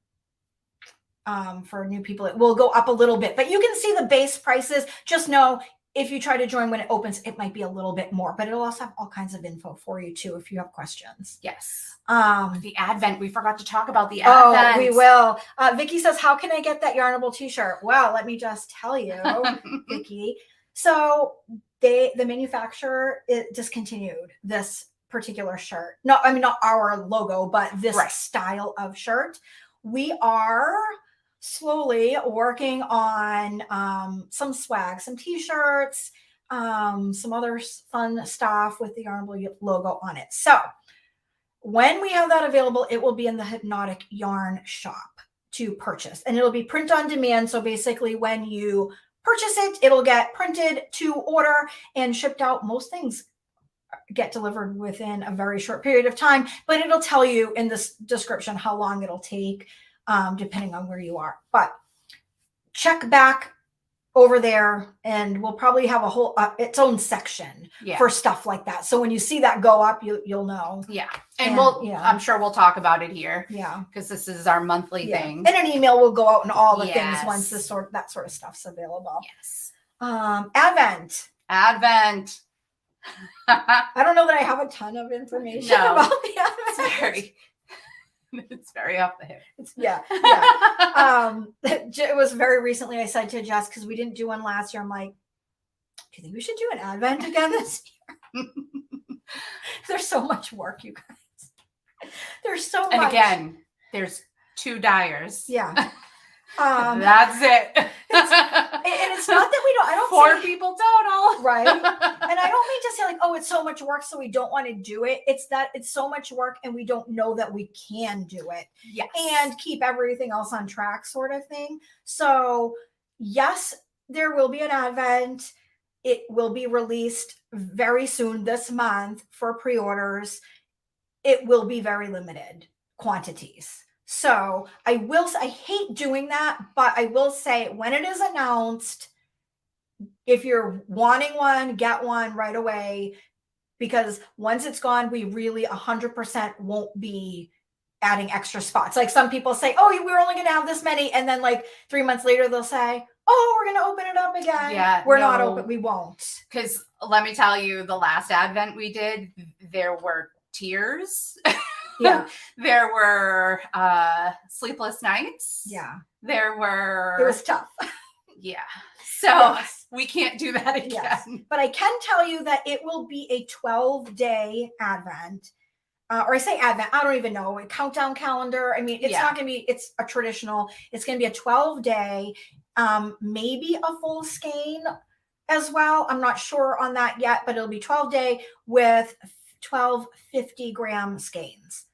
for new people, it will go up a little bit, but you can see the base prices. Just know if you try to join when it opens, it might be a little bit more, but it'll also have all kinds of info for you too if you have questions. Yes. The Advent, we forgot to talk about the Advent. Oh, we will. Vicky says, how can I get that Yarnable t-shirt? Well, let me just tell you, Vicky. So the manufacturer discontinued this particular shirt. No, I mean, not our logo, but this style of shirt. We are slowly working on some swag, some t-shirts, some other fun stuff with the Yarnable logo on it. So when we have that available, it will be in the Hypnotic Yarn shop to purchase, and it'll be print on demand. So basically when you purchase it, it'll get printed to order and shipped out. Most things get delivered within a very short period of time, but it'll tell you in this description how long it'll take, depending on where you are. But check back over there, and we'll probably have a whole its own section for stuff like that. So when you see that go up, you'll know. Yeah. And I'm sure we'll talk about it here. Yeah. Because this is our monthly thing. And an email will go out and all the things once that sort of stuff's available. Yes. Advent. I don't know that I have a ton of information about the Advent. It's very off the hip. It was very recently I said to Jess, because we didn't do one last year, I'm like, do you think we should do an Advent again this year? There's so much work, you guys. There's so much. And again, there's 2 dyers. Yeah. That's it. And it's not that I don't 4 people total. Right. And I don't mean to say like, oh, it's so much work, so we don't want to do it. It's that it's so much work and we don't know that we can do it. Yes. And keep everything else on track, sort of thing. So yes, there will be an Advent. It will be released very soon this month for pre-orders. It will be very limited quantities. So I hate doing that, but I will say when it is announced, if you're wanting one, get one right away, because once it's gone, we really 100% won't be adding extra spots. Like some people say, oh, we're only going to have this many. And then like 3 months later, they'll say, oh, we're going to open it up again. Yeah, we're not open. We won't. Because let me tell you, the last Advent we did, there were tears. Yeah. There were sleepless nights. Yeah. It was tough. Yeah. So we can't do that again. Yes. But I can tell you that it will be a 12-day Advent. Or I say Advent, I don't even know, a countdown calendar. I mean, it's not going to be, it's a traditional, it's going to be a 12-day, maybe a full skein as well. I'm not sure on that yet, but it'll be 12-day with 12 50-gram skeins.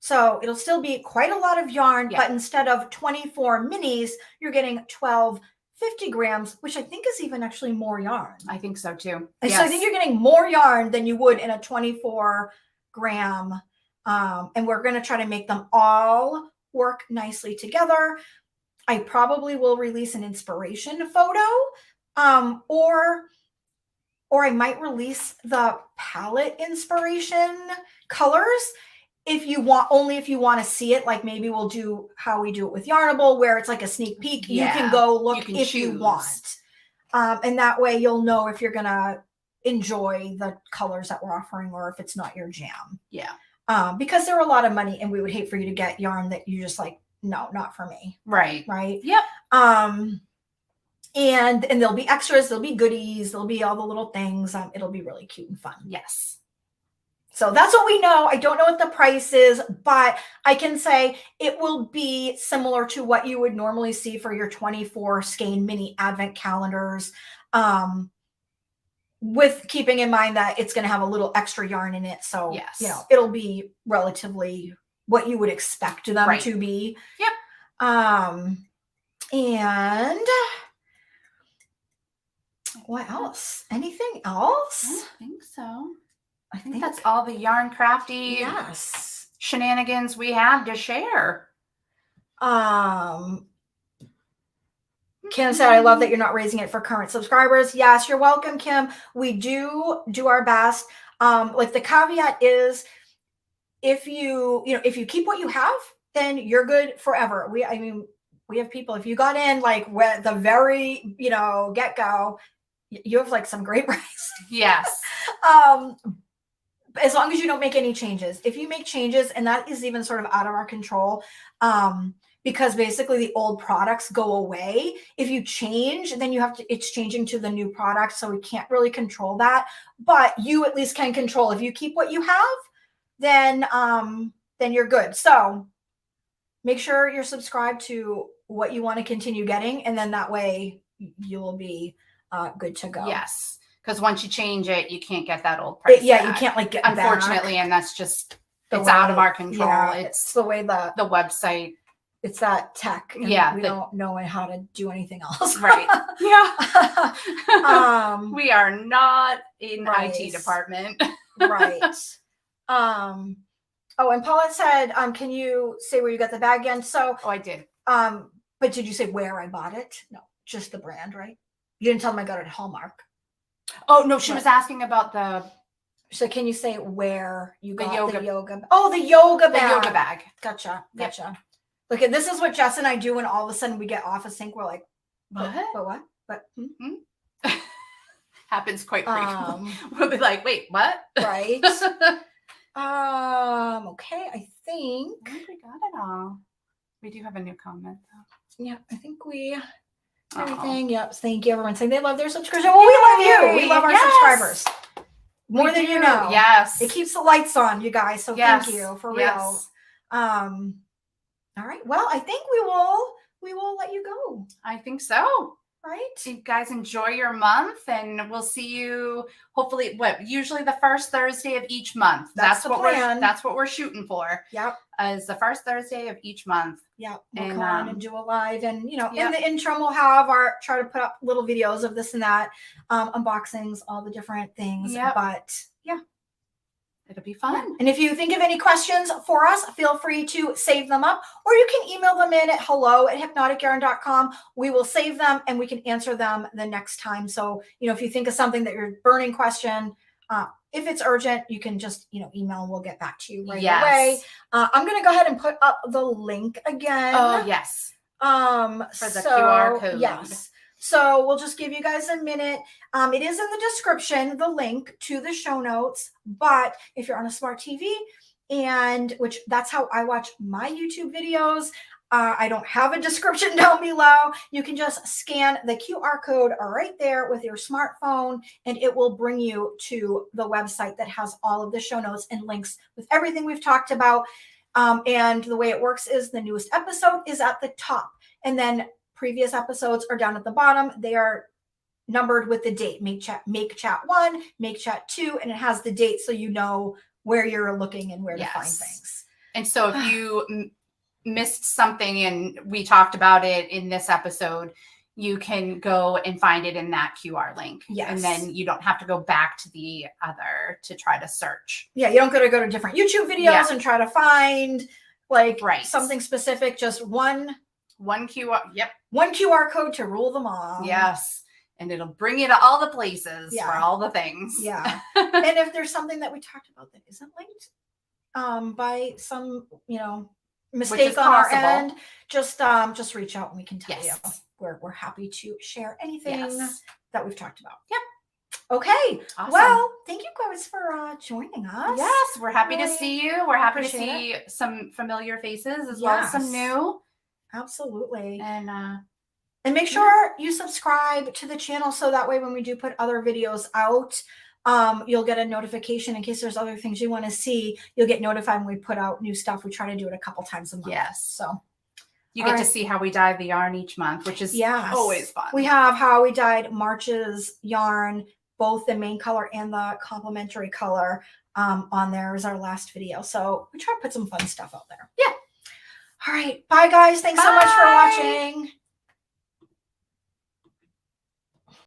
So it'll still be quite a lot of yarn, but instead of 24 minis, you're getting 12 50 grams, which I think is even actually more yarn. I think so too. And so I think you're getting more yarn than you would in a 24-gram. And we're going to try to make them all work nicely together. I probably will release an inspiration photo, or I might release the palette inspiration colors. If you want to see it, like maybe we'll do how we do it with Yarnable, where it's like a sneak peek. Yeah. You can go look if you want. And that way you'll know if you're going to enjoy the colors that we're offering or if it's not your jam. Yeah. Because they're a lot of money and we would hate for you to get yarn that you just like, no, not for me. Right. Right. Yep. And there'll be extras, there'll be goodies, there'll be all the little things. It'll be really cute and fun. Yes. So that's what we know. I don't know what the price is, but I can say it will be similar to what you would normally see for your 24 skein mini Advent calendars, with keeping in mind that it's going to have a little extra yarn in it. So, you know, it'll be relatively what you would expect them to be. Yep. And what else? Anything else? I don't think so. I think that's all the yarn crafty shenanigans we have to share. Kim said, I love that you're not raising it for current subscribers. Yes, you're welcome, Kim. We do our best. Like the caveat is if you keep what you have, then you're good forever. We have people, if you got in like with the very, get-go, you have like some great rice. Yes. As long as you don't make any changes. If you make changes, and that is even sort of out of our control, because basically the old products go away. If you change, then it's changing to the new product. So we can't really control that, but you at least can control. If you keep what you have, then you're good. So make sure you're subscribed to what you want to continue getting. And then that way you will be good to go. Yes. Because once you change it, you can't get that old price. Yeah, back, you can't like get unfortunately, back and that's just the it's out of way- our control. Yeah, It's the way the website. it's that tech. And Yeah, we don't know how to do anything else. Right. Yeah. We We are not in right. IT department. Right. Oh, and Paulette said, can you say where you got the bag again? So, Oh, I did. but did you say where I bought it? No, just the brand, right? You didn't tell them I got it at Hallmark. Oh no, she Right. was asking about the So can you say where you got yoga- the yoga? Oh, the yoga the bag. yoga bag. Gotcha. Yep. Gotcha. Look, at this is what Jess and I do when all of a sudden we get off a sync. We're like, What? But what? But Happens quite frequently. We'll be like, wait, what? right. Okay, I think. I think we got it all. We do have a new comment though. Yeah, I think we Aw. everything. Yep. Thank you, everyone saying they love their subscription. Well, we love you. We love our Yes. subscribers. More We than do. you know. Yes. It keeps the lights on, you guys. So Yes. thank you for real. Yes. All right. Well, I think we will let you go. I think so. Right? You guys enjoy your month, and we'll see you hopefully usually the first Thursday of each month. That's the what plan. that's what we're shooting for. Yep. Is the first Thursday of each month. Yep. We'll And, come on and do a live, and yep. in the interim we'll have try to put up little videos of this and that, unboxings, all the different things. Yep. But yeah. It'll be fun. And if you think of any questions for us, feel free to save them up, or you can email them in at hello@hypnoticyarn.com. We will save them and we can answer them the next time. So, if you think of something that you're burning question, if it's urgent, you can just, email and we'll get back to you right away. I'm going to go ahead and put up the link again. Oh, yes. For the QR code. Yes. So we'll just give you guys a minute. It is in the description, the link to the show notes. But if you're on a smart TV, which that's how I watch my YouTube videos, I don't have a description down below. You can just scan the QR code right there with your smartphone, and it will bring you to the website that has all of the show notes and links with everything we've talked about. And the way it works is the newest episode is at the top, and then previous episodes are down at the bottom. They are numbered with the date. Make chat 1, make chat 2, and it has the date so you know where you're looking and where to find things. And so if you missed something and we talked about it in this episode, you can go and find it in that QR link. Yes. And then you don't have to go back to the other to try to search. Yeah, you don't got to go to different YouTube videos and try to find something specific. Just one QR. Yep. One QR code to rule them all. Yes. And it'll bring you to all the places for all the things. Yeah. And if there's something that we talked about that isn't linked by some, mistake on our end, just reach out and we can tell you. We're happy to share anything that we've talked about. Yep. Okay. Awesome. Well, thank you guys for joining us. Yes, we're happy to see you. We're happy to appreciate see some familiar faces as well as some new. Absolutely. And make sure you subscribe to the channel so that way when we do put other videos out, you'll get a notification in case there's other things you want to see. You'll get notified when we put out new stuff. We try to do it a couple times a month. Yes. So you get to see how we dye the yarn each month, which is always fun. We have how we dyed March's yarn, both the main color and the complementary color on there as our last video. So we try to put some fun stuff out there. Yeah. All right. Bye, guys. Thanks so much for watching.